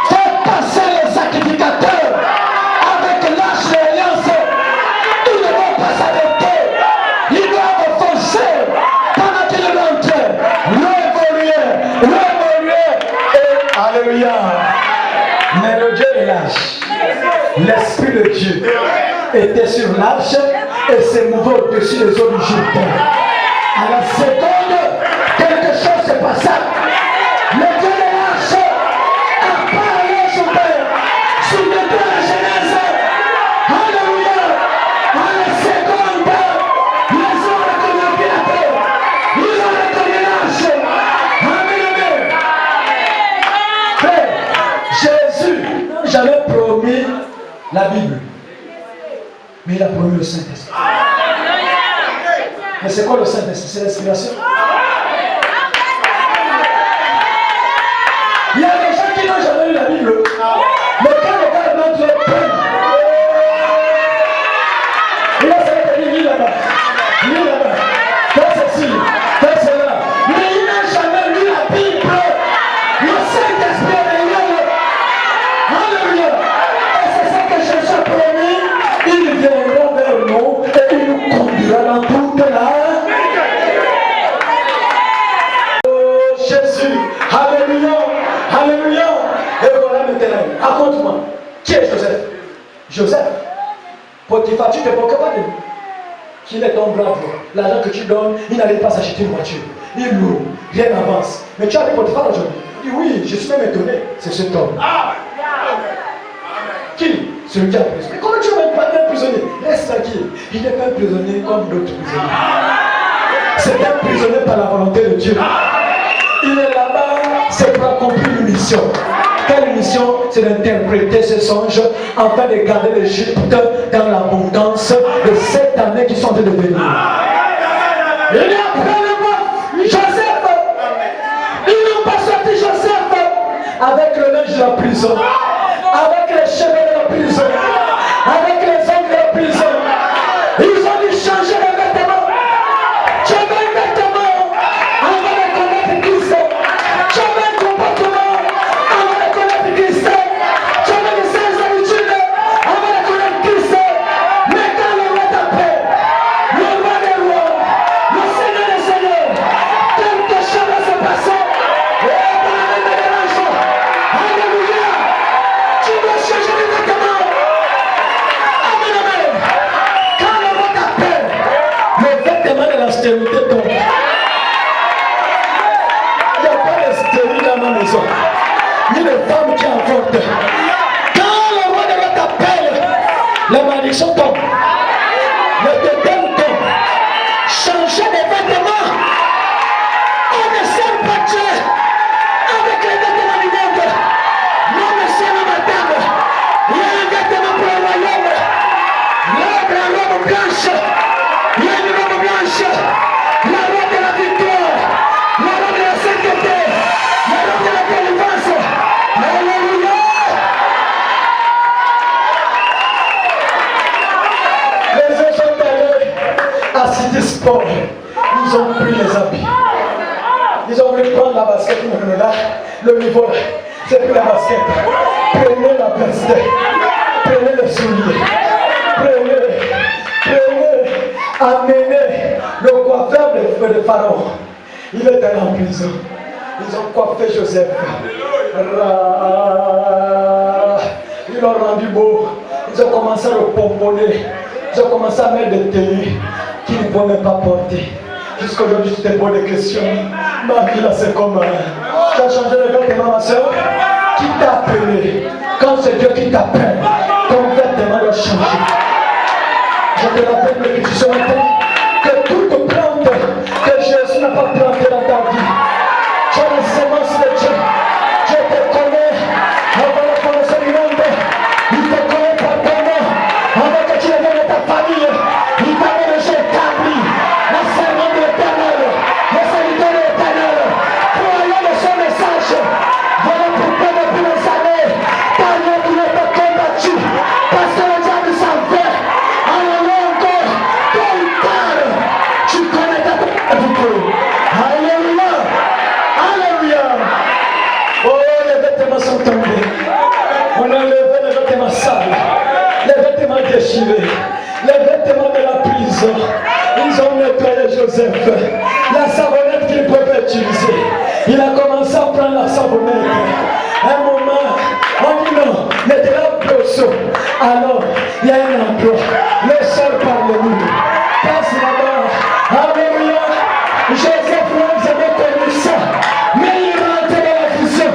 Fait passer les sacrificateurs avec l'arche de l'alliance. Ils ne vont pas s'arrêter. Ils doivent foncer pendant qu'ils rentrent. Révoluer. Et alléluia. Dieu était sur l'arche et s'est mouvé au-dessus des eaux du Jourdain. À la seconde, quelque chose se passa. Le Dieu de l'arche a parlé au Jourdain. Souvenez-toi la Genèse. Alléluia. À la seconde, les ont reconnu la terre. Ils ont reconnu l'arche. Amen. Frère, Jésus j'avais promis la Bible, mais il a promis le Saint-Esprit. Mais c'est quoi le Saint-Esprit? C'est l'inspiration. Il y a des gens qui n'ont jamais lu la Bible, mais quand le gars est dans notre peine, il a dit lis là-bas, fais ceci, fais cela, mais il n'a jamais lu la Bible. Le Saint-Esprit est là. Alléluia. Et c'est ça que Jésus a promis. Il viendra vers nous et il nous conduira dans toute la. Oh Jésus. Alléluia. Alléluia. Et voilà maintenant. Raconte-moi. Qui est Joseph? Joseph. Potiphar, tu ne te moques pas de lui. Qu'il est ton brave. L'argent que tu donnes, il n'allait pas s'acheter une voiture. Il loue. Rien n'avance. Mais tu as dit Potiphar aujourd'hui. Il dit oui, je suis même étonné. C'est cet homme. Qui? Celui qui a prisonnier. Comment tu vas pas un prisonnier? Laisse tranquille. Il n'est pas un prisonnier comme d'autres prisonniers. C'est un prisonnier par la volonté de Dieu. Il est là-bas, c'est pour accomplir une mission. Quelle mission? C'est d'interpréter ce songe afin de garder l'Égypte dans l'abondance de cette année qui sont en train de venir. Il y a après le mot Joseph. Ils n'ont pas sorti Joseph avec le linge de la prison, avec les cheveux de la prison, avec les ongles de la prison. Ils ont dû changer les vêtements. Tu as un vêtement avant de connaître Christ. Tu as un comportement avant de connaître Christ. Tu as des saintes habitudes avant de connaître Christ. Mais quand le roi t'appelle, le roi des rois, le Seigneur des seigneurs, quelque chose va se passer. Alléluia. Tu dois changer les vêtements. Amen, amen. Quand le roi t'appelle, les vêtements de la stérilité tombent. Il n'y a pas de stérile dans ma maison. Ni de femmes qui avortent. Quand le roi de roi t'appelle, la malédiction tombe. Le totem tombe. Changer les vêtements. On ne sert pas Dieu avec les vêtements du monde. Non, monsieur, non, madame. Il y a un vêtement pour le royaume. La robe blanche. Il y a une robe blanche. La robe de la victoire. La robe de la sainteté. La robe de la délivrance. Alléluia. Les gens sont allés à City Sport. Ils ont pris les habits. Ils ont voulu prendre la basket. Là, le niveau là. C'est plus la basket. Prenez la veste. Prenez les souliers. Prenez. Amenez le coiffeur de Pharaon. Il est allé en prison. Ils ont coiffé Joseph. Ils l'ont rendu beau. Ils ont commencé à le pomponner. Ils ont commencé à mettre des tenues qu'il ne pouvait même pas porter. Jusqu'aujourd'hui, tu te poses des questions. Ma vie là, c'est comment? Tu as changé de vêtement, ma soeur? Qui t'a appelé? Quand c'est Dieu qui t'appelle, ton vêtement doit changer. Je te rappelle que tu ce matin que toute plante que Jésus n'a pas plantée dans ta vie, tu as la semence de Dieu. Dieu te connaît avant la connaissance du monde. Il te connaît par ton nom. Avant que tu ne viennes de ta famille, il t'a déjà établi la servante de l'Éternel, le serviteur de l'Éternel. Croyons de son message. Voilà pourquoi depuis des années, ta vie n'est pas combattue. Parce que le diable s'en fait. Tu connais ta victoire. Alléluia. Alléluia. Oh, les vêtements sont tombés. On a enlevé les vêtements sales, les vêtements déchirés, les vêtements de la prison. Ils ont nettoyé Joseph. La savonnette qu'il pouvait utiliser. Il a commencé à prendre la savonnette. Un moment, on dit non, mettez-la au seau. Alors, Il y a un emploi. Le seul parle-nous. Passe là-bas. Alléluia. Joseph n'a jamais connu ça. Mais il rentre dans la vision.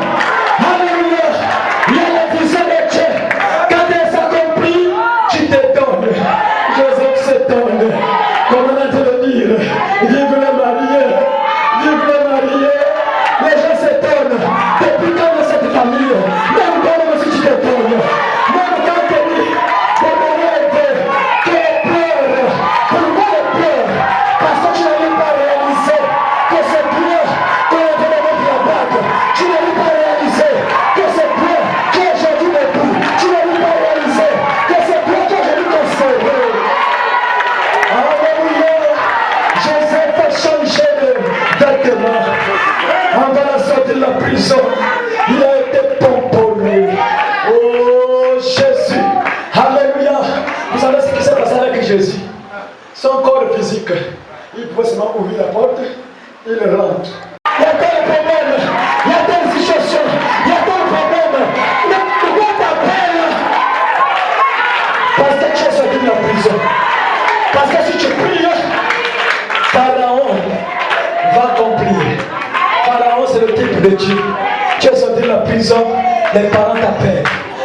Alléluia. Il y a la vision de Dieu. Quand elle s'accomplit, tu te donnes. Joseph se donne. Comment on a te le dire? Vive le marié. Vive le marié. Les gens se donnent. Depuis quand dans cette famille, même quand si tu te donnes, même quand tu dis, pour me rêver, tu es peur. Pourquoi le peur? Parce que tu n'arrives pas à réaliser que c'est Dieu qui est venu mettre la bague. Tu n'arrives pas à réaliser que c'est Dieu qui est aujourd'hui debout. Tu n'arrives pas à réaliser que c'est Dieu qui est aujourd'hui conservé. Alléluia. Joseph a changé de vêtements. On va la sortir de la prison. Il a été pomponné. Oh Jésus. Alléluia. Vous savez ce qui s'est passé avec Jésus? Son corps physique, il pouvait seulement ouvrir la porte, il rentre. Il y a tel problème, il y a telle situation, il y a tel problème. Mais pourquoi t'appelles? Parce que tu es sorti de la prison. Parce que si tu pries, Pharaon va accomplir. Pharaon, c'est le type de Dieu. Tu es sorti de la prison, les parents t'appellent,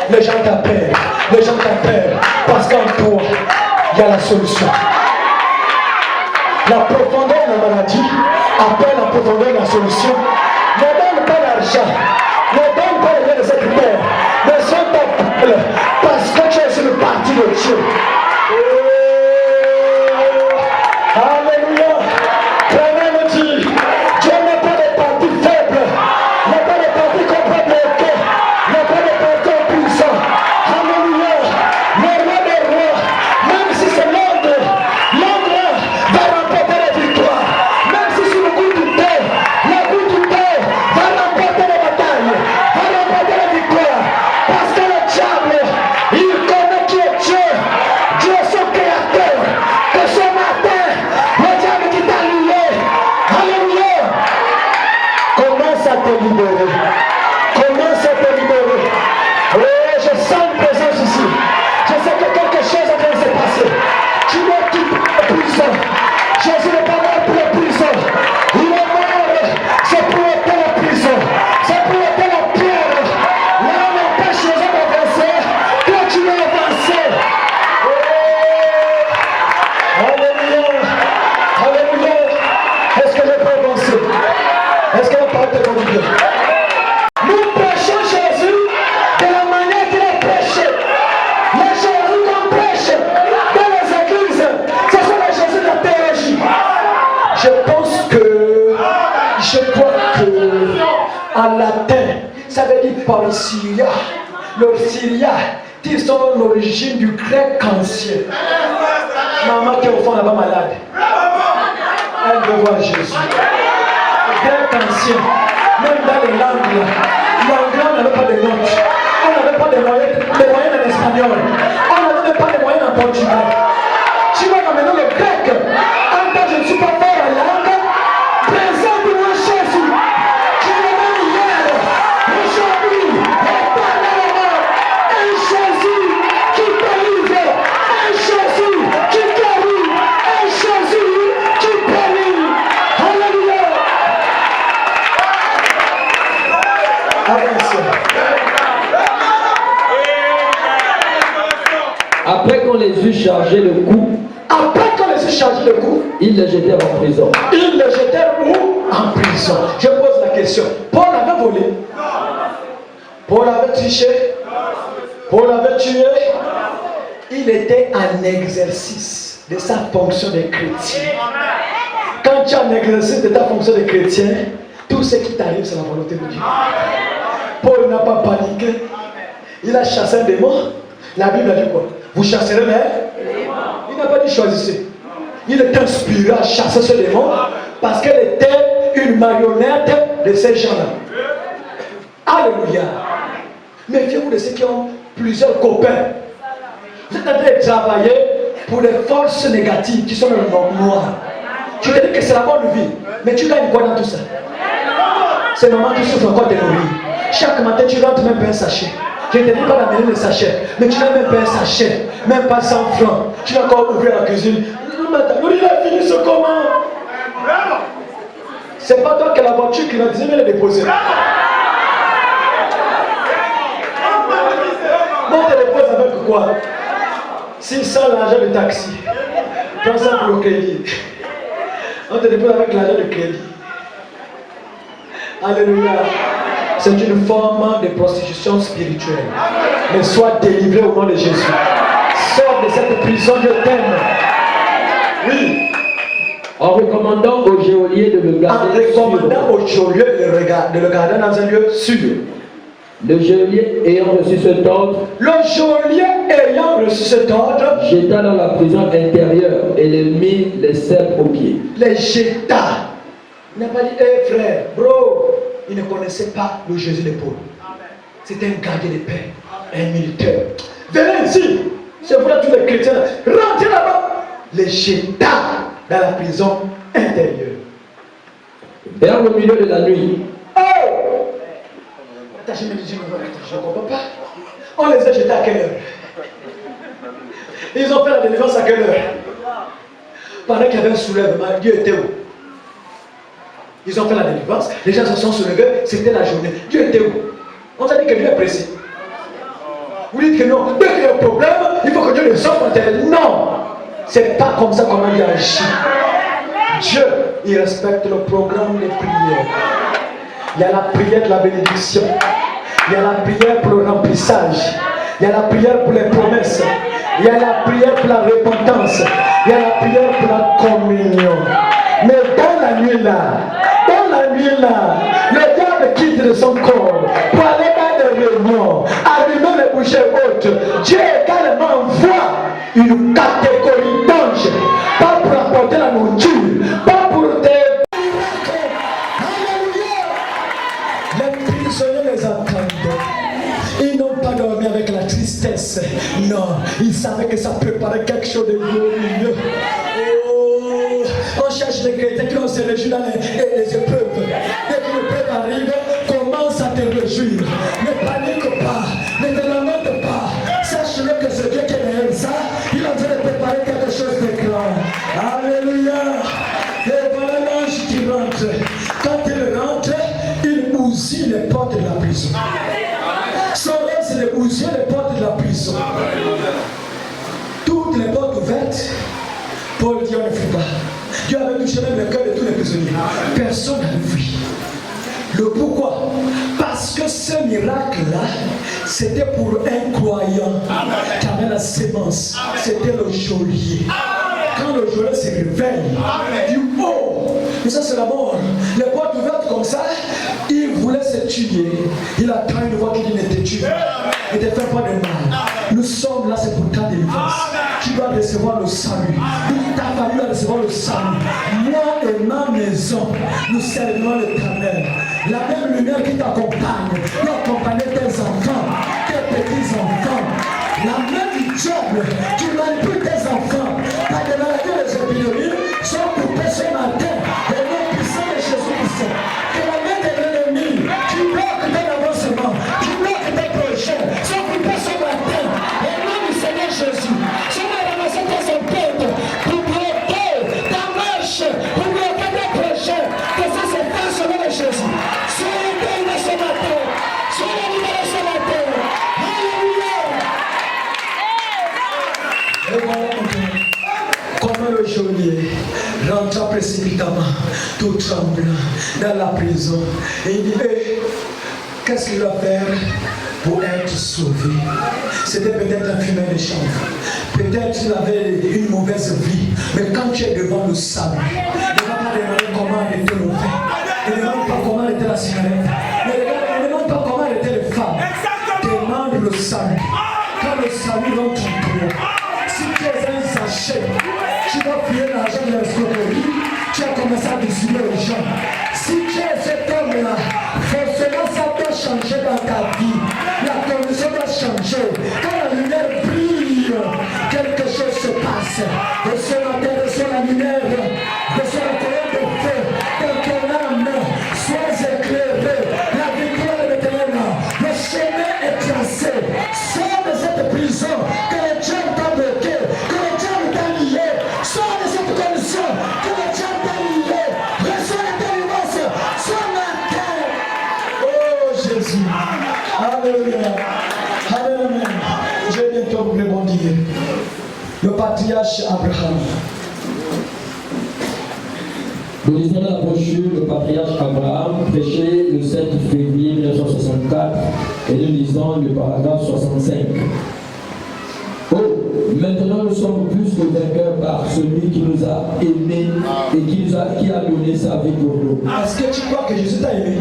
les gens t'appellent, les gens t'appellent. Parce qu'en toi, il y a la solution. La profondeur de la maladie appelle la profondeur de la solution. Ne donne pas l'argent, ne donne pas les biens de cette terre, mais son t'appelle parce que tu es sur le parti de Dieu. Oh, alléluia. Prenez-le dit, Dieu n'est pas des partis faibles, n'est pas des partis complètement, n'est pas des partis puissants. Alléluia. Le roi des rois, même si c'est l'ordre, l'ordre va remporter la victoire. Même si c'est le goût du thé, le goût du thé va remporter la bataille, va remporter la victoire. Parce que le diable, il connaît qui est Dieu. Dieu est son créateur. Que ce matin, le diable qui t'a lié, alléluia, commence à te libérer. Commence à te libérer. Oh, je sens une présence ici. Je sais que quelque chose est en train de se passer. Tu dois quitter la prison. Jésus n'est pas mort pour la prison. Il est mort. C'est pour ôter la prison. C'est pour ôter la pierre. Là, on empêche les gens d'avancer. Continue à avancer. Oh. Alléluia. Alléluia. Est-ce que je peux avancer? Est-ce que la parole te conduit bien? Nous prêchons Jésus de la manière qu'il est prêché. Les Jésus qu'on prêche dans les églises, ce sont les Jésus de la théologie. Je pense que, je crois que, en latin, ça veut dire Paulsyria. Le Syria, ils sont l'origine du grec ancien. Maman qui est au fond là-bas malade, elle veut voir Jésus. Le grec ancien, même dans les langues, l'anglais on n'avait pas de notes, on n'avait pas de moyens en espagnol, on n'avait même pas de moyens en portugais. Tu vois que maintenant le grec, en tant que je ne suis pas fort en langue, présente-moi Jésus. Tu es même hier, aujourd'hui, éternellement, un Jésus qui délivre, un Jésus qui guérit, un Jésus qui bénit. Alléluia. Après qu'on les eut chargés le coup, ils les jetèrent en prison. Ils les jetèrent où? En prison. Je pose la question. Paul avait volé. Paul avait triché. Paul avait tué. Il était en exercice de sa fonction de chrétien. Quand tu es en exercice de ta fonction de chrétien, tout ce qui t'arrive, c'est la volonté de Dieu. Paul n'a pas paniqué. Il a chassé un démon. La Bible a dit quoi? Vous chasserez les démons. Il n'a pas dit choisissez. Il est inspiré à chasser ce démon parce qu'elle était une marionnette de ces gens-là. Alléluia. Méfiez-vous de ceux qui ont plusieurs copains. Vous êtes en train de travailler pour les forces négatives qui sont dans le monde noir. Tu te dis que c'est la bonne vie, mais tu gagnes quoi dans tout ça? C'est maman qui souffre encore de nourrir. Chaque matin, tu rentres même un sachet. Je ne t'ai dit pas d'amener le sachet, mais tu n'as même pas un sachet, même pas 100 francs. Tu vas encore ouvrir la cuisine. Il a fini ce comment? C'est pas toi qui as la voiture qui va dire, mais le déposer. On te dépose avec quoi? S'il sent l'argent de taxi, prends ça pour le crédit. On te dépose avec l'argent de crédit. Alléluia. C'est une forme de prostitution spirituelle. Mais sois délivré au nom de Jésus. Sors de cette prison, je t'aime. Oui. En recommandant au geôlier de le garder sûr. En recommandant au geôlier de le garder dans un lieu sûr. Le geôlier ayant reçu cet ordre, le geôlier ayant reçu cet ordre, jeta dans la prison intérieure et les mit les ceps aux pieds. Les jeta. Il n'a pas dit, hé frère, bro. Il ne connaissait pas le Jésus de Paul. C'était un gardien de paix, un militaire. Venez ici. C'est pour tous les chrétiens. Rentrez là-bas. Les jeta dans la prison intérieure. Vers le milieu de la nuit. Oh! Attends, je me dis, je ne comprends pas. On les a jetés à quelle heure? Ils ont fait la délivrance à quelle heure? Pendant qu'il y avait un soulèvement, Dieu était où? Ils ont fait la délivrance, les gens se sont soulevés, c'était la journée. Dieu était où? On a dit que Dieu est précis. Vous dites que non, dès qu'il y a un problème, il faut que Dieu les offre en terre. Non! C'est pas comme ça qu'on a dit agir. Dieu, il respecte le programme de prière. Il y a la prière de la bénédiction. Il y a la prière pour le remplissage. Il y a la prière pour les promesses. Il y a la prière pour la repentance. Il y a la prière pour la communion. Mais dans la nuit là, le diable quitte de son corps pour aller dans les réunions, allumer les bouchées hautes. Dieu également envoie une catégorie d'anges, pas pour apporter la nourriture, pas pour des... Alléluia! Les prisonniers les attendent. Ils n'ont pas dormi avec la tristesse. Non, ils savaient que ça préparait quelque chose de glorieux. Oh, on cherche les chrétiens qui ont se réjouir dans les épreuves. Dès que l'épreuve arrive, commence à te réjouir. Ne panique pas, ne te lamente pas. Sache-le que ce Dieu qui est derrière ça, il est en train de préparer quelque chose de grand. Alléluia. Et voilà l'ange qui rentre. Quand il rentre, il bousille les portes de la prison. Son rôle, c'est de bousiller les portes de la prison. Toutes les portes ouvertes, Paul dit on ne fuit pas. Dieu avait touché même le cœur de tous les prisonniers. Personne n'a fui. Le pourquoi? Parce que ce miracle-là, c'était pour un croyant qui avait la sémence. C'était le geôlier. Quand le geôlier se réveille, il dit oh, mais ça c'est la mort. Les portes ouvertes comme ça, il voulait se tuer. Il attend une voix qui dit ne te tue pas. Ne te fais pas de mal. Nous sommes là, c'est pour ta délivrance. Tu dois recevoir le salut. Ta famille doit recevoir le salut. Moi et ma maison, nous servirons l'Éternel. La même lumière qui t'accompagne doit accompagner tes enfants, tes petits-enfants. La même job qui manipule tes enfants. Par des maladies des épidémies sont coupées ce matin. Et nom puissant de Jésus-Christ. Que la main de l'ennemi qui bloque ton avancement, qui bloque tes projets, sont coupées ce matin. Et nom du Seigneur Jésus. Je vais ramasser tes épaules pour bloquer ta marche, pour bloquer tes projets. Que ça se fasse au nom de Jésus. Soyez bénis ce matin. Soyez libérés ce matin. Alléluia. Et voilà comment le geôlier rentra précipitamment, tout tremblant, dans la prison. Et il dit, qu'est-ce qu'il va faire pour être sauvé? C'était peut-être un fumeur de chanvre. Peut-être qu'il avait une mauvaise vie. Mais quand tu es devant le salut, ne va pas demander comment était le vin. Ne demande pas comment était la cigarette. Ne demande pas comment étaient les femmes. Demande le salut. Quand le salut rentre en toi, si tu es un sachet, tu vas payer l'argent de l'escroquerie, tu as commencé à dissimuler les gens. Si tu es cet homme-là, forcément ça doit changer dans ta vie. La condition doit changer. Quand la lumière brille, quelque chose se passe. Reçois la terre, reçois la lumière, reçois la colonne de feu. Dans ton âme, sois éclairé. La victoire est éternelle. Le chemin est tracé. patriarche Abraham. Nous lisons la brochure Le patriarche Abraham, prêché le 7 février 1964, et nous lisons le paragraphe 65. Oh, maintenant nous sommes plus que vainqueurs par celui qui nous a aimés et qui a donné sa vie pour nous. Est-ce que tu crois que Jésus t'a aimé?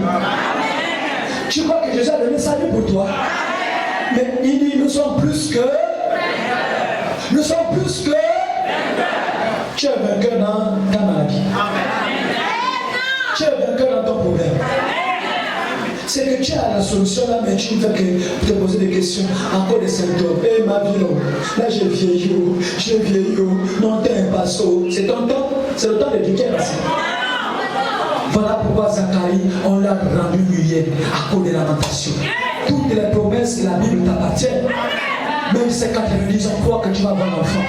Tu crois que Jésus a donné sa vie pour toi? Mais il dit, nous sommes plus que... Nous sommes plus que... Tu es vainqueur dans ta maladie. Tu es vainqueur dans ton problème. C'est que tu as la solution là, mais tu ne fais que te poser des questions, encore des symptômes. Eh ma vie, là j'ai vieilli, non t'es un passeau. C'est ton temps, c'est le temps de Dieu qui est passé. Voilà pourquoi Zacharie, on l'a rendu muet à cause des lamentations. Toutes les promesses de la Bible t'appartiennent. Même c'est quand elles disent, on croit que tu vas avoir un enfant.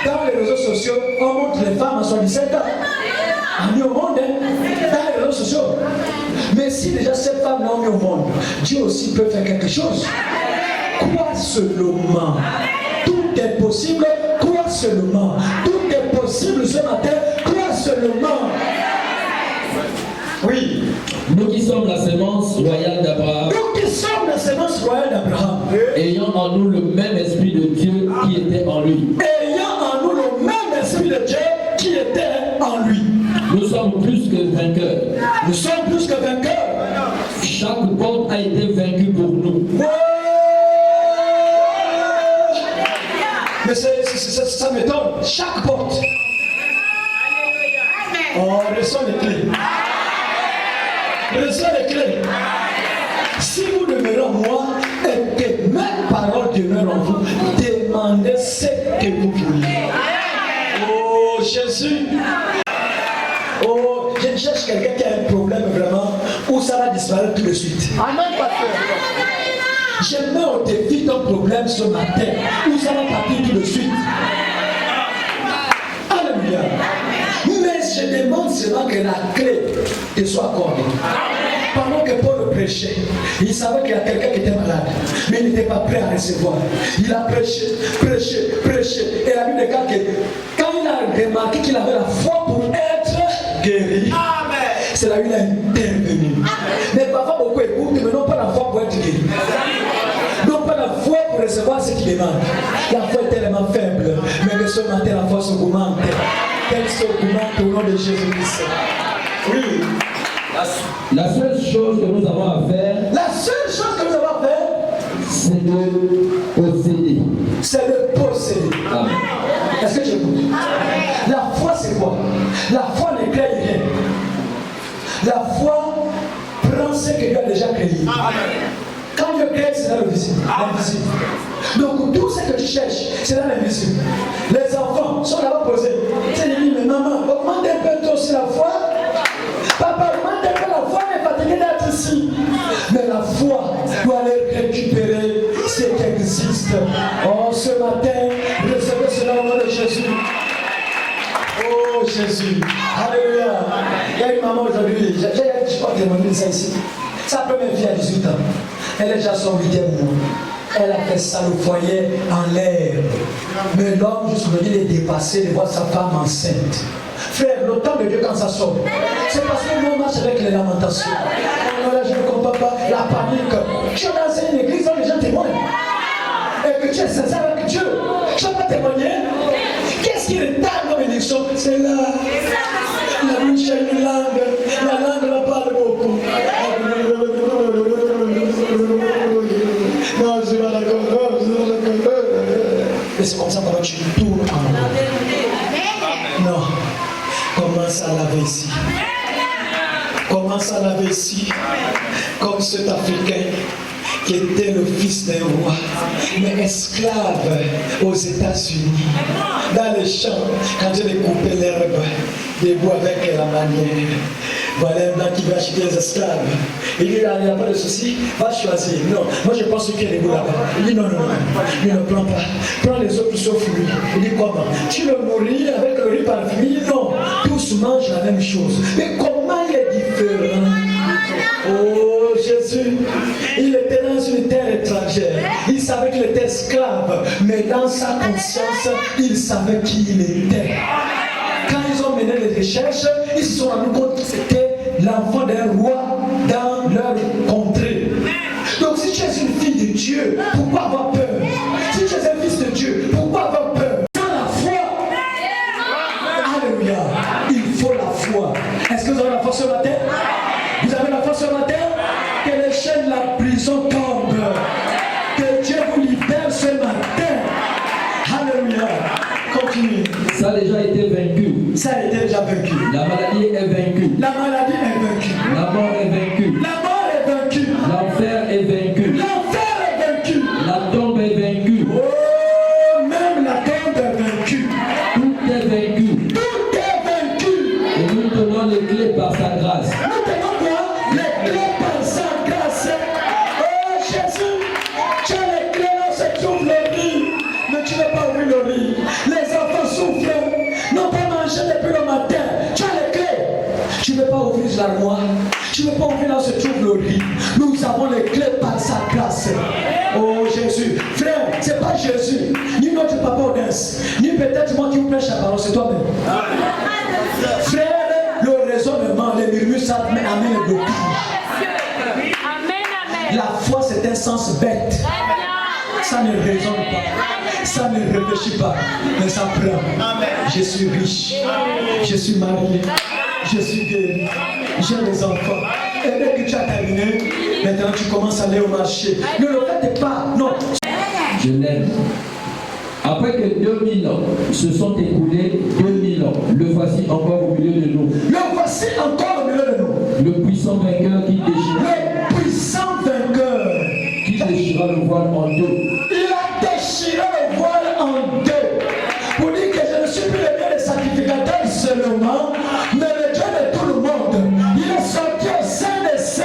Dans les réseaux sociaux, on montre les femmes à 77 ans. Amis au monde, hein, dans les réseaux sociaux. Mais si déjà cette femme l'a mis au monde, Dieu aussi peut faire quelque chose. Crois seulement. Tout est possible, crois seulement. Tout est possible ce matin, crois seulement. Oui. Nous qui sommes la sémence royale d'Abraham. Nous qui sommes la sémence royale d'Abraham. Ayant en nous le même esprit de Dieu qui était en lui. Ayant en nous le même esprit de Dieu qui était en lui. Nous sommes plus que vainqueurs. Nous sommes plus que vainqueurs. Chaque porte a été vaincue pour nous. Ouais. Mais ça m'étonne. Chaque porte. Oh, reçois les clés. Reçois les clés. Si vous demeurez en moi et que mes paroles demeurent en vous, demandez ce que vous voulez. Oh, Jésus. Oh, je cherche quelqu'un qui a un problème vraiment où ça va disparaître tout de suite. Amen, pasteur. Je mets au défi ton problème ce matin où ça va partir tout de suite. Alléluia. Mais je demande seulement que la clé te soit accordée. Pendant que Paul prêchait, il savait qu'il y a quelqu'un qui était malade, mais il n'était pas prêt à recevoir. Il a prêché. Et la Bible déclare que quand il a remarqué qu'il avait la foi pour être guéri, c'est là où il a intervenu. Mais parfois beaucoup écoutent, mais non pas la foi pour être guéri. Non pas la foi pour recevoir ce qu'il demande. La foi est tellement faible, mais que ce matin la foi s'augmente. Qu'elle s'augmente au nom de Jésus-Christ. Oui. La seule chose que nous avons à faire, c'est de posséder. C'est de posséder. Amen. Est-ce que j'écoute? La foi, c'est quoi? La foi ne crée rien. La foi prend ce que Dieu a déjà créé. Quand Dieu crée, c'est dans le visible, l'invisible. Donc tout ce que tu cherches, c'est dans l'invisible. Les enfants sont là-bas posés. Tu dis, mais maman, augmente un peu toi aussi la foi. Papa, augmente un peu la foi, mais fatigué d'être ici. Mais la foi doit aller récupérer ce qui existe. Oh, ce matin, recevez cela au nom de Jésus. Oh Jésus. Alléluia. Il y a une maman aujourd'hui, je crois que témoigner de ça ici. Sa première fille a 18 ans. Elle est déjà son 8e mois. Elle a fait ça le foyer en l'air. Mais l'homme, jusqu'aujourd'hui, il est dépassé de voir sa femme enceinte. Frère, le temps de Dieu quand ça sort, c'est parce que nous marche avec les lamentations. Oh là, je ne comprends pas la panique. Tu es dans une église où les gens témoignent. Et que tu es sincère avec Dieu. Tu ne vas pas témoigner. Qu'est-ce qui retarde nos bénédictions? C'est là. La bouche a une langue. La langue ne parle beaucoup. Non, je vais la comprendre. Et c'est comme ça que tu tournes en haut. Non. Commence à laver ici. Commence à laver ici. Comme cet Africain qui était le fils d'un roi, mais esclave aux États-Unis. Dans les champs, quand je découpais l'herbe, debout avec la manière. Voilà un blanc qui veut acheter des esclaves. Il dit, il n'y a pas de souci, va choisir. Non, moi je pense qu'il est debout là-bas. Il dit, non, il ne prend pas. Prends les autres sauf lui. Il dit, comment? Tu le nourris avec le riz parfumé? Non, tous mangent la même chose. Mais comment il est différent? Oh Jésus, il était dans une terre étrangère. Il savait qu'il était esclave, mais mais dans sa conscience, il savait qui il était. Quand ils ont mené les recherches, ils se sont rendus compte que c'était l'enfant d'un roi dans leur contrée. Donc si tu es une fille de Dieu, pourquoi avoir peur? Si tu es un fils de Dieu, pourquoi avoir peur? Sans la foi. Alléluia. Il faut la foi. Est-ce que vous avez la foi ce matin? Vous avez la foi ce matin? Que les chaînes de la prison tombent. Que Dieu vous libère ce matin. Alléluia. Continue. Ça a déjà été vaincu. Ça a été déjà vaincu. La maladie est vaincue. La maladie est vaincue. La mort est vaincue. La mort est vaincue. L'enfer est vaincu. L'enfer est vaincu. La tombe est vaincue. Oh, même la tombe est vaincue. Tout est vaincu. Tout est vaincu. Et nous tenons les clés par sa grâce. Nous tenons quoi? Les clés par sa grâce. Oh Jésus, tu as les clés là, se trouve le riz. Mais tu n'as pas ouvert le riz. Les enfants souffrent, n'ont pas mangé depuis le matin. Tu as les clés. Tu ne veux pas ouvrir l'armoire. Tu ne veux pas ouvrir là où se trouve le riz. Nous avons les clés par sa grâce. Oh Jésus. Frère, ce n'est pas Jésus, ni notre papa Odens, ni peut-être moi qui vous prêche la parole, c'est toi-même. Frère, le raisonnement, les murmures, ça amène le blocage. La foi, c'est un sens bête. Ça ne raisonne pas. Ça ne réfléchit pas. Mais ça prend. Je suis riche. Je suis marié. Je suis guéri. J'ai des enfants. Et dès que tu as terminé, maintenant tu commences à aller au marché. Ne le faites pas. Non. Je l'aime. Après que 2000 ans se sont écoulés, 2000 ans, le voici encore au milieu de nous. Le voici encore au milieu de nous. Le puissant vainqueur qui déchira. Le puissant vainqueur. Qui déchira le voile en deux. Il a déchiré le voile en deux. Pour dire que je ne suis plus le Dieu des sacrificateurs seulement, mais le Dieu de tout le monde. Il est sorti au sein des saints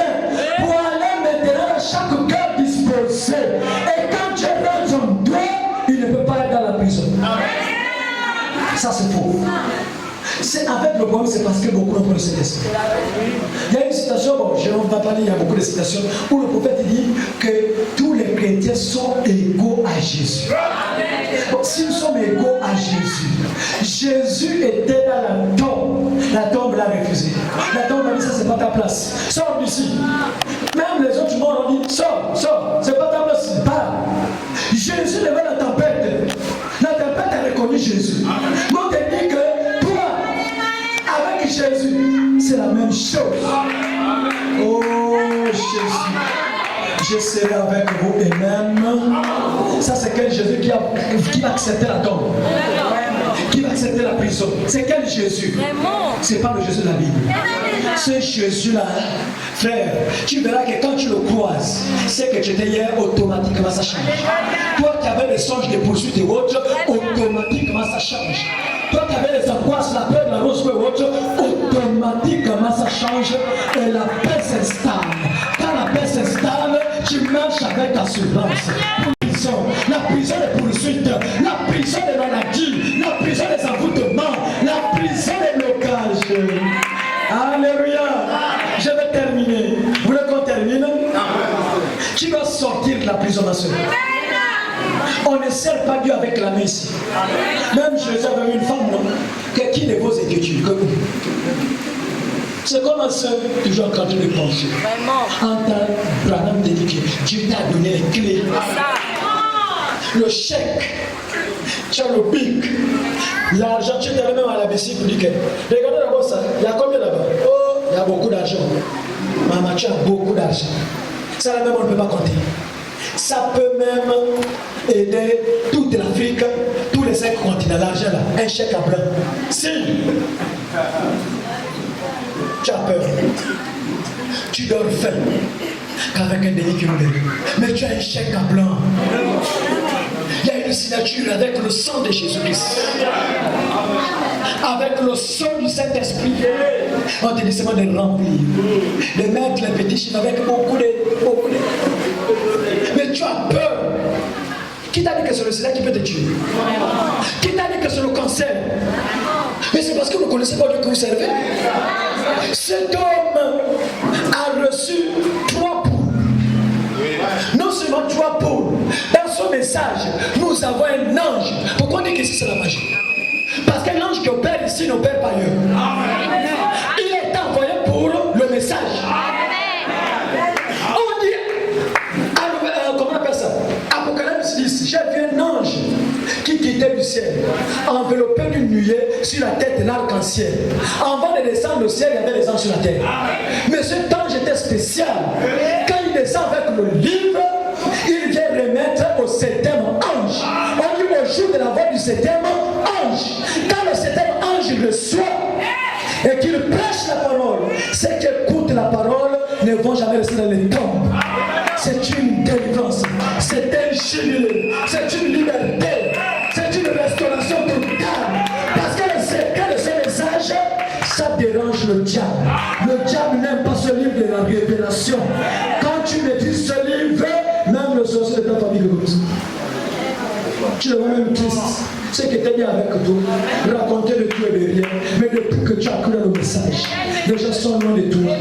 pour aller maintenant à chaque cœur disposé. Et quand Dieu rend son doigt, il ne peut pas être dans la prison. Ça c'est faux. C'est avec le problème, c'est parce que beaucoup n'ont pas le Saint-Esprit. Il y a une citation, bon, je ne vais pas parler, il y a beaucoup de citations, où le prophète dit que tous les chrétiens sont égaux à Jésus. Bon, si nous sommes égaux à Jésus, Jésus était dans la tombe l'a refusé. La tombe a dit, ça c'est pas ta place. Sors d'ici. Même les autres morts ont dit, sors, c'est pas ta place, pars. Jésus devait la tempête. La tempête a reconnu Jésus. On te dit que toi, avec Jésus, c'est la même chose. Oh Jésus, je serai avec vous et même. Ça c'est quel Jésus qui va accepter la tombe, qui va accepter la prison. C'est quel Jésus? C'est pas le Jésus de la Bible. Ce Jésus-là, frère, tu verras que quand tu le croises, c'est que tu étais hier, automatiquement ça change. Toi qui avais les songes de poursuite et autres, automatiquement ça change. Toi qui avais les angoisses, la peur de la rose et autres, automatiquement ça change et la paix s'installe. Quand la paix s'installe, tu marches avec assurance. La prison des poursuites, la prison des maladies, la prison des envoûtements, la prison des blocages. Alléluia. Je vais terminer. Vous voulez qu'on termine? Qui va sortir de la prison, ma soeur? On ne sert pas Dieu avec la main ici. Même Jésus avait une femme, non? Qui de vos écritures comme vous? C'est comme un seul toujours en train de pencher. En tant Branham te dit que Dieu t'a donné les clés. Le chèque, tu as le bic, l'argent, tu es même à la bicycle pour dire que regardez d'abord ça, il y a combien là-bas? Oh, il y a beaucoup d'argent. Maman, tu as beaucoup d'argent. Ça là même on ne peut pas compter. Ça peut même aider toute l'Afrique, tous les 5 continents, l'argent là, un chèque à blanc. Si tu as peur, tu dors faim, qu'avec un déni qui nous lève, mais tu as un chèque à blanc. Il y a une signature avec le sang de Jésus-Christ, avec le sang du Saint-Esprit. On te dit seulement de remplir, de mettre les petits chiffres avec beaucoup de... Mais tu as peur. Qui t'a dit que c'est le sida qui peut te tuer? Qui t'a dit que c'est le cancer? Mais c'est parce que vous ne connaissez pas Dieu que vous servez. Cet homme a reçu 3 poux. Non seulement trois pôles. Dans son message, nous avons un ange. Pourquoi on dit que c'est la magie? Parce que l'ange qui opère ici n'opère pas ailleurs. Il est envoyé pour le message. On dit, comment on appelle ça? Apocalypse 10, j'ai vu un ange qui quittait du ciel, enveloppé d'une nuée sur la tête de l'arc-en-ciel. Avant de descendre au ciel, il y avait les anges sur la terre. Mais cet ange était spécial. Quand il descend avec le livre, il vient remettre au septième ange. On dit au jour de la voix du septième ange. Quand le septième ange reçoit et qu'il prêche la parole, ceux qui écoutent la parole ne vont jamais rester dans les tombes. C'est une délivrance, c'est un jubilé, c'est une liberté, c'est une restauration totale. Parce que le secret de ce message, ça dérange le diable. Le diable n'aime pas ce livre de la révélation. Quand tu maîtrises ce livre, même le sorcier de ta famille le connaît. Tu le vois même triste. Ce qui était bien avec toi, raconter de tout et de rien, mais depuis que tu as cru dans le message, les gens sont loin de toi.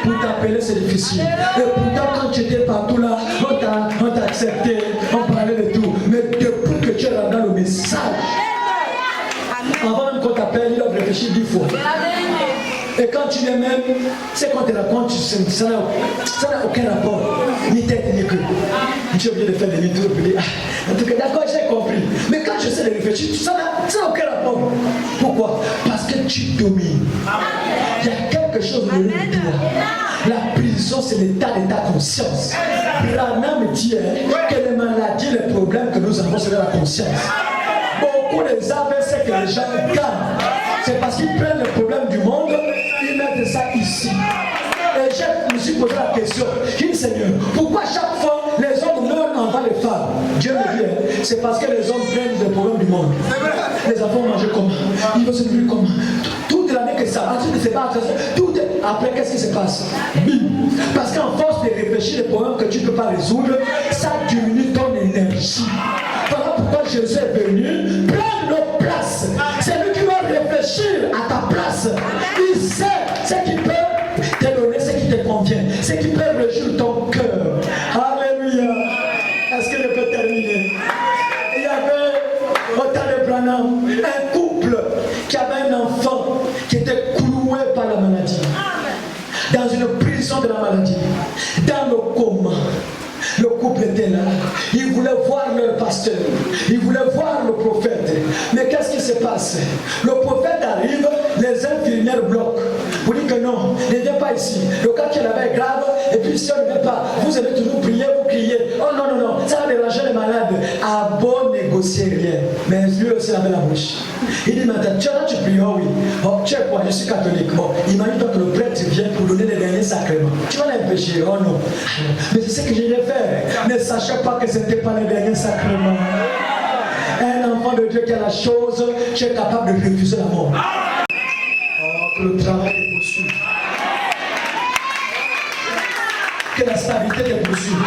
Pour t'appeler, c'est difficile. Et pourtant, quand tu étais partout là, on t'a accepté, on parlait de tout. Mais depuis que tu es dans le message, avant même qu'on t'appelle, il a réfléchi 10 fois. Et quand tu viens même, c'est qu'on te raconte, ça n'a aucun rapport. Ni tête, ni queue. Tu es obligé de faire des détours. En tout cas, d'accord, j'ai compris. Mais quand je sais de réfléchir, ça n'a aucun rapport. Pourquoi? Parce que tu domines. Il y a quelque chose de toi. La prison, c'est l'état de ta conscience. Branham dit que les maladies, les problèmes que nous avons, c'est la conscience. Beaucoup des avis, c'est que les gens gagnent. C'est parce qu'ils prennent le problème du monde, ils mettent ça ici. Et je me suis posé la question, je dis Seigneur, pourquoi chaque fois les hommes meurent avant les femmes? Dieu me dit, c'est parce que les hommes prennent le problème du monde. Les enfants mangent comment? Ils vont se nourrir comment? Toute l'année que ça, après qu'est-ce qui se passe? Bim. Parce qu'en force de réfléchir les problèmes que tu ne peux pas résoudre, ça diminue ton énergie. Voilà pourquoi Jésus est venu prendre nos places. C'est lui qui va réfléchir à ta place. Il sait ce qui peut te donner, ce qui te convient, ce qui peut réjouir ton cœur. Alléluia. Est-ce que je peux terminer? Il y avait au temps de Branham un couple qui avait un enfant qui était cloué par la maladie, dans une prison de la maladie, dans le coma. Le couple était là, ils voulaient voir leur pasteur, ils voulaient voir le prophète. Mais qu'est-ce qui se passe? Le prophète arrive, les infirmières bloquent. Vous dites que non, ne viens pas ici. Le cas qui est là-bas est grave, et puis si on ne vient pas, vous allez toujours prier, vous criez. Oh non, non, non, ça va déranger les malades. À bon négocier rien. Mais lui aussi avait la bouche. Il dit maintenant, tu es là, tu pries, oh oui. Oh, tu es quoi? Je suis catholique. Bon, imagine que le prêtre vient pour donner les derniers sacrements. Tu vas l'empêcher, oh non. Mais c'est ce que je vais faire. Ne sachez pas que ce n'était pas les derniers sacrements. Un enfant de Dieu qui a la chose, tu es capable de refuser la mort. Oh, que le travail te poursuive. Que la stabilité te poursuive.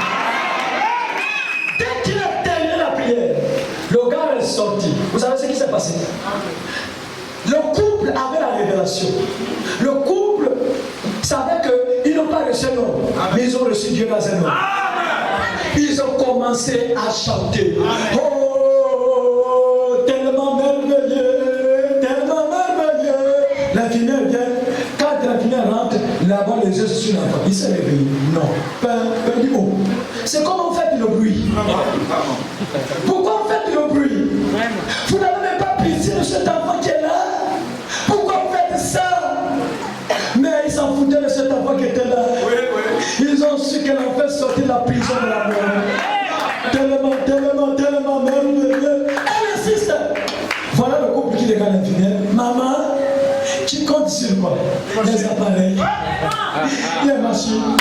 Dès qu'il a terminé la prière, le gars est sorti. Vous savez ce qui s'est passé? Le couple avait la révélation. Le couple savait qu'ils n'ont pas reçu un homme, mais ils ont reçu Dieu dans un homme. Ils ont commencé à chanter. Oh, tellement merveilleux, tellement merveilleux. L'infirmière vient. Quand l'infirmière rentre, là-bas les yeux sur l'enfant. Il s'est réveillé. Non, pas du mot. C'est comme on fait le bruit. Pourquoi on fait le bruit? Vous n'avez même pas pitié de cet enfant qui est là. Pourquoi vous faites ça? Mais ils s'en foutaient de cet enfant qui était là. Ils ont su qu'elle a fait sortir de la prison de la mort. Tellement merveilleux. Elle insiste. Voilà le couple qui regarde l'infirmière. Maman, tu comptes sur quoi? Les appareils, les machines.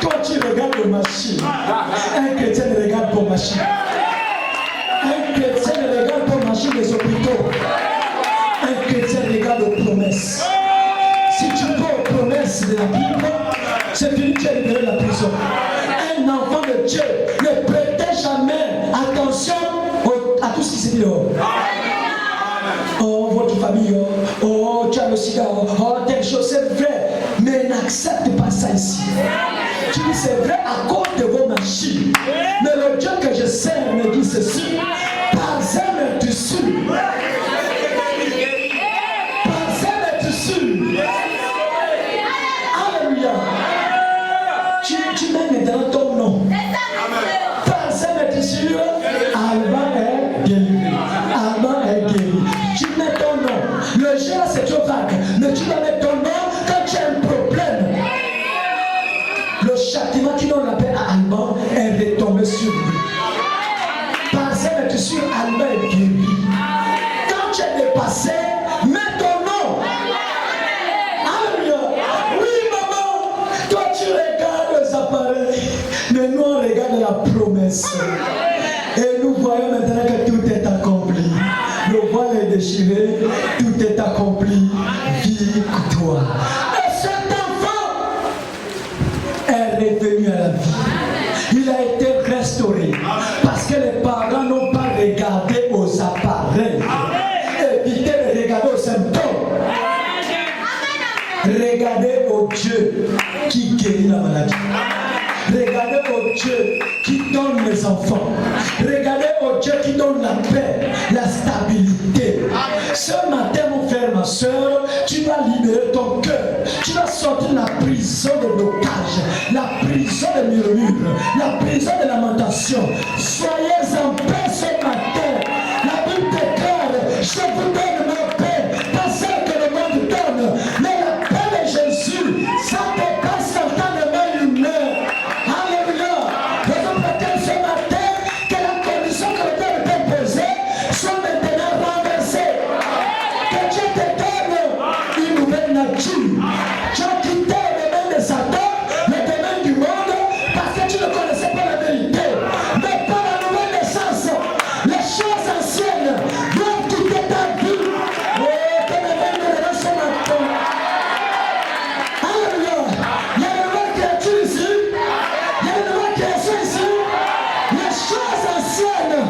Toi, tu regardes les machines. Un chrétien ne regarde pas machine. Un chrétien ne regarde pas machine des hôpitaux. Un chrétien regarde aux promesses. Si tu peux aux promesses de la Bible, c'est fini, tu es libéré de la prison. Un enfant de Dieu ne prêtait jamais attention à tout ce qui s'est dit dehors. Oh, votre famille, oh, tu as le cigare, oh, telle chose, c'est vrai. Mais n'accepte pas ça ici. Tu dis c'est vrai à cause de vos machines. Mais le Dieu que je sers me dit ceci. Par zèle tu suis. Par zèle tu suis. Alléluia. Tu mets maintenant ton nom. Par zèle tu suis. Alba est guéri. Alba est guéri. Tu mets ton nom. Le jeu là c'est trop vague. Mais tu dois mettre ton nom quand tu as un problème. Le châtiment qui donne la paix à Alban est retombé sur lui. Parce que tu suis Alban est guéri. Quand tu es dépassé, mets ton nom. Alléluia. Oui, maman. Toi, tu regardes les appareils. Mais nous, on regarde la promesse. Et nous voyons maintenant que tout est accompli. Le voile est déchiré. Tout est accompli. Victoire. Et cet enfant est revenu à la vie. Il a été restauré. Parce que les parents n'ont pas regardé aux appareils. Évitez de regarder aux symptômes. Regardez au Dieu qui guérit la maladie. Regardez au Dieu qui donne les enfants. Regardez au Dieu qui donne la paix, la stabilité. Ce matin, mon frère, ma soeur, tu vas libérer ton cœur. Tu vas sortir de la prison de blocage, la prison de murmure, la prison de lamentation. Soyez en paix ce matin. La Bible déclare, je vous donne ma paix, pas celle que le monde donne, mais la paix de Jésus, ça dépasse certainement l'humain. Alléluia. Raison pour laquelle ce matin, que la condition que le Dieu t'a imposée soit maintenant renversée. Que Dieu te donne une nouvelle nature. Tu as quitté le domaine de Satan, le domaine du monde, parce que tu ne connaissais pas la vérité. Mais par la nouvelle naissance, les choses anciennes doivent quitter ta vie. Oh, que le même de ce matin. Alléluia. Il y a une nouvelle créature ici. Il y a une nouvelle création ici. Les choses anciennes,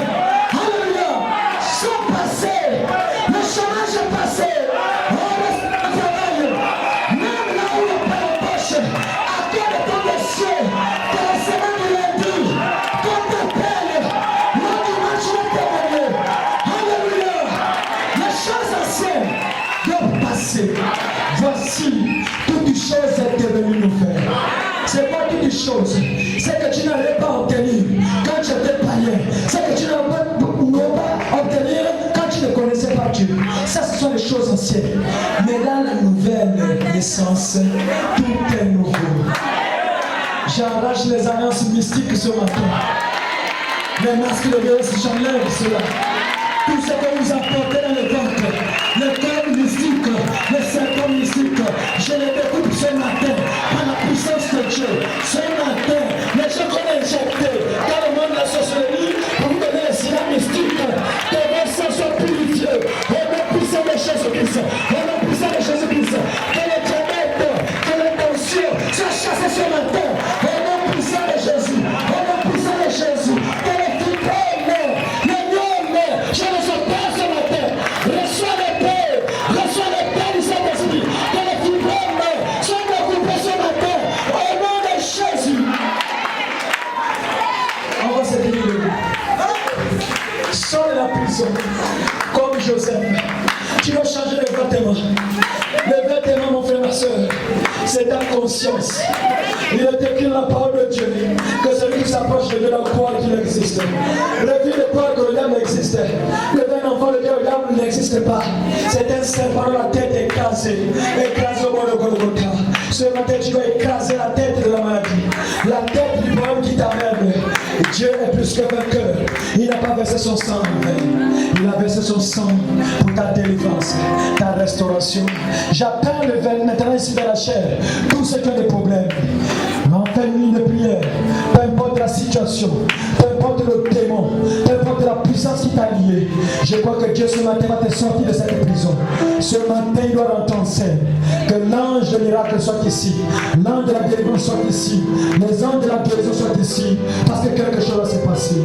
alléluia, sont passées. Le chômage est passé. On reste au travail. Même là où le père embauche, accorde ton dossier. Que la semaine du lundi, qu'on t'appelle. Le dimanche, on t'appelle. Alléluia. Les choses anciennes doivent passer. Voici, toute chose est devenue nouvelle. C'est pas toutes choses. C'est que tu n'allais pas obtenir quand tu étais païen. C'est que tu n'allais pas obtenir quand tu ne connaissais pas Dieu. Ça, ce sont les choses anciennes. Mais là, la nouvelle naissance, tout est nouveau. J'arrache les alliances mystiques ce matin. Les masques de violence, j'enlève cela. Tout ce que vous apportez dans le ventre, les corps mystiques, les symptômes mystiques, je les découpe ce matin par la puissance de Dieu. Ce matin, les gens qu'on a injectés dans le monde de la sorcellerie pour vous donner les signes mystiques, que vos sangs soient purifiés. Au nom puissant de Jésus-Christ, au nom puissant de Jésus-Christ, que le diabète, que les tensions soient chassés ce matin. Au nom puissant de Jésus, au nom puissant de Jésus, que les fibromes, les myomes, je les opère ce matin. Reçois les paix, reçois les paix du Saint-Esprit. Que les fibromes soient occupés ce matin. Au nom de Jésus. On va se délivrer. Sors de la prison, comme Joseph. Tu vas changer les vêtements. Les vêtements, mon frère, ma soeur, c'est ta conscience. Il est écrit dans la parole de Dieu que celui qui s'approche de Dieu doit croire qu'il existe. Le Dieu de croire que le diable existe. Le vrai enfant de Dieu, le diable n'existe pas. C'est un serpent dont la tête est écrasée. Écrasée au bord de Golgotha. Ce matin, tu dois écraser la tête de la maladie. La tête du problème qui t'amène. Dieu est plus que vainqueur. Il n'a pas versé son sang. Il a versé son sang pour ta délivrance, ta restauration. J'appelle maintenant ici dans la chair tous ceux qui ont des problèmes. En fait une ligne de prière. Peu importe la situation, peu importe le démon, peu importe la puissance qui t'a lié. Je crois que Dieu ce matin va te sortir de cette prison. Ce matin, il doit rentrer en scène. Que l'ange de miracle soit ici. L'ange de la délivrance soit ici. Les anges de la guérison soient ici. Parce que quelque chose va se passer.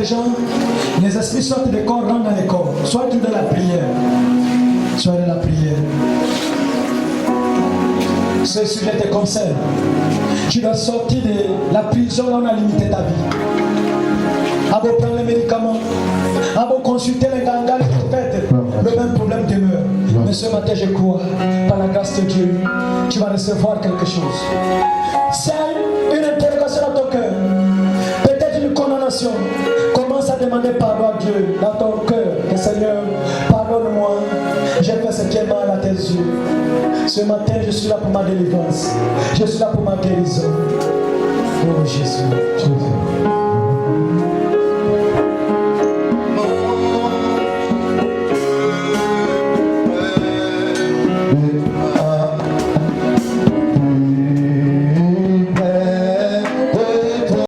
gens, les esprits sortent des corps, rentrent dans les corps. Sois-tu dans la prière. Sois dans la prière. Ce sujet te concerne. Tu dois sortir de la prison là où on a limité ta vie. À vous prendre les médicaments, à vous consulter les gangas, le même problème demeure. Mais ce matin, je crois, par la grâce de Dieu, tu vas recevoir quelque chose. C'est une interrogation dans ton cœur, peut-être une condamnation. Commence à demander pardon à Dieu dans ton cœur. Que Seigneur, pardonne-moi, j'ai fait ce qui est mal à tes yeux. Ce matin, je suis là pour ma délivrance. Je suis là pour ma guérison. Oh Jésus.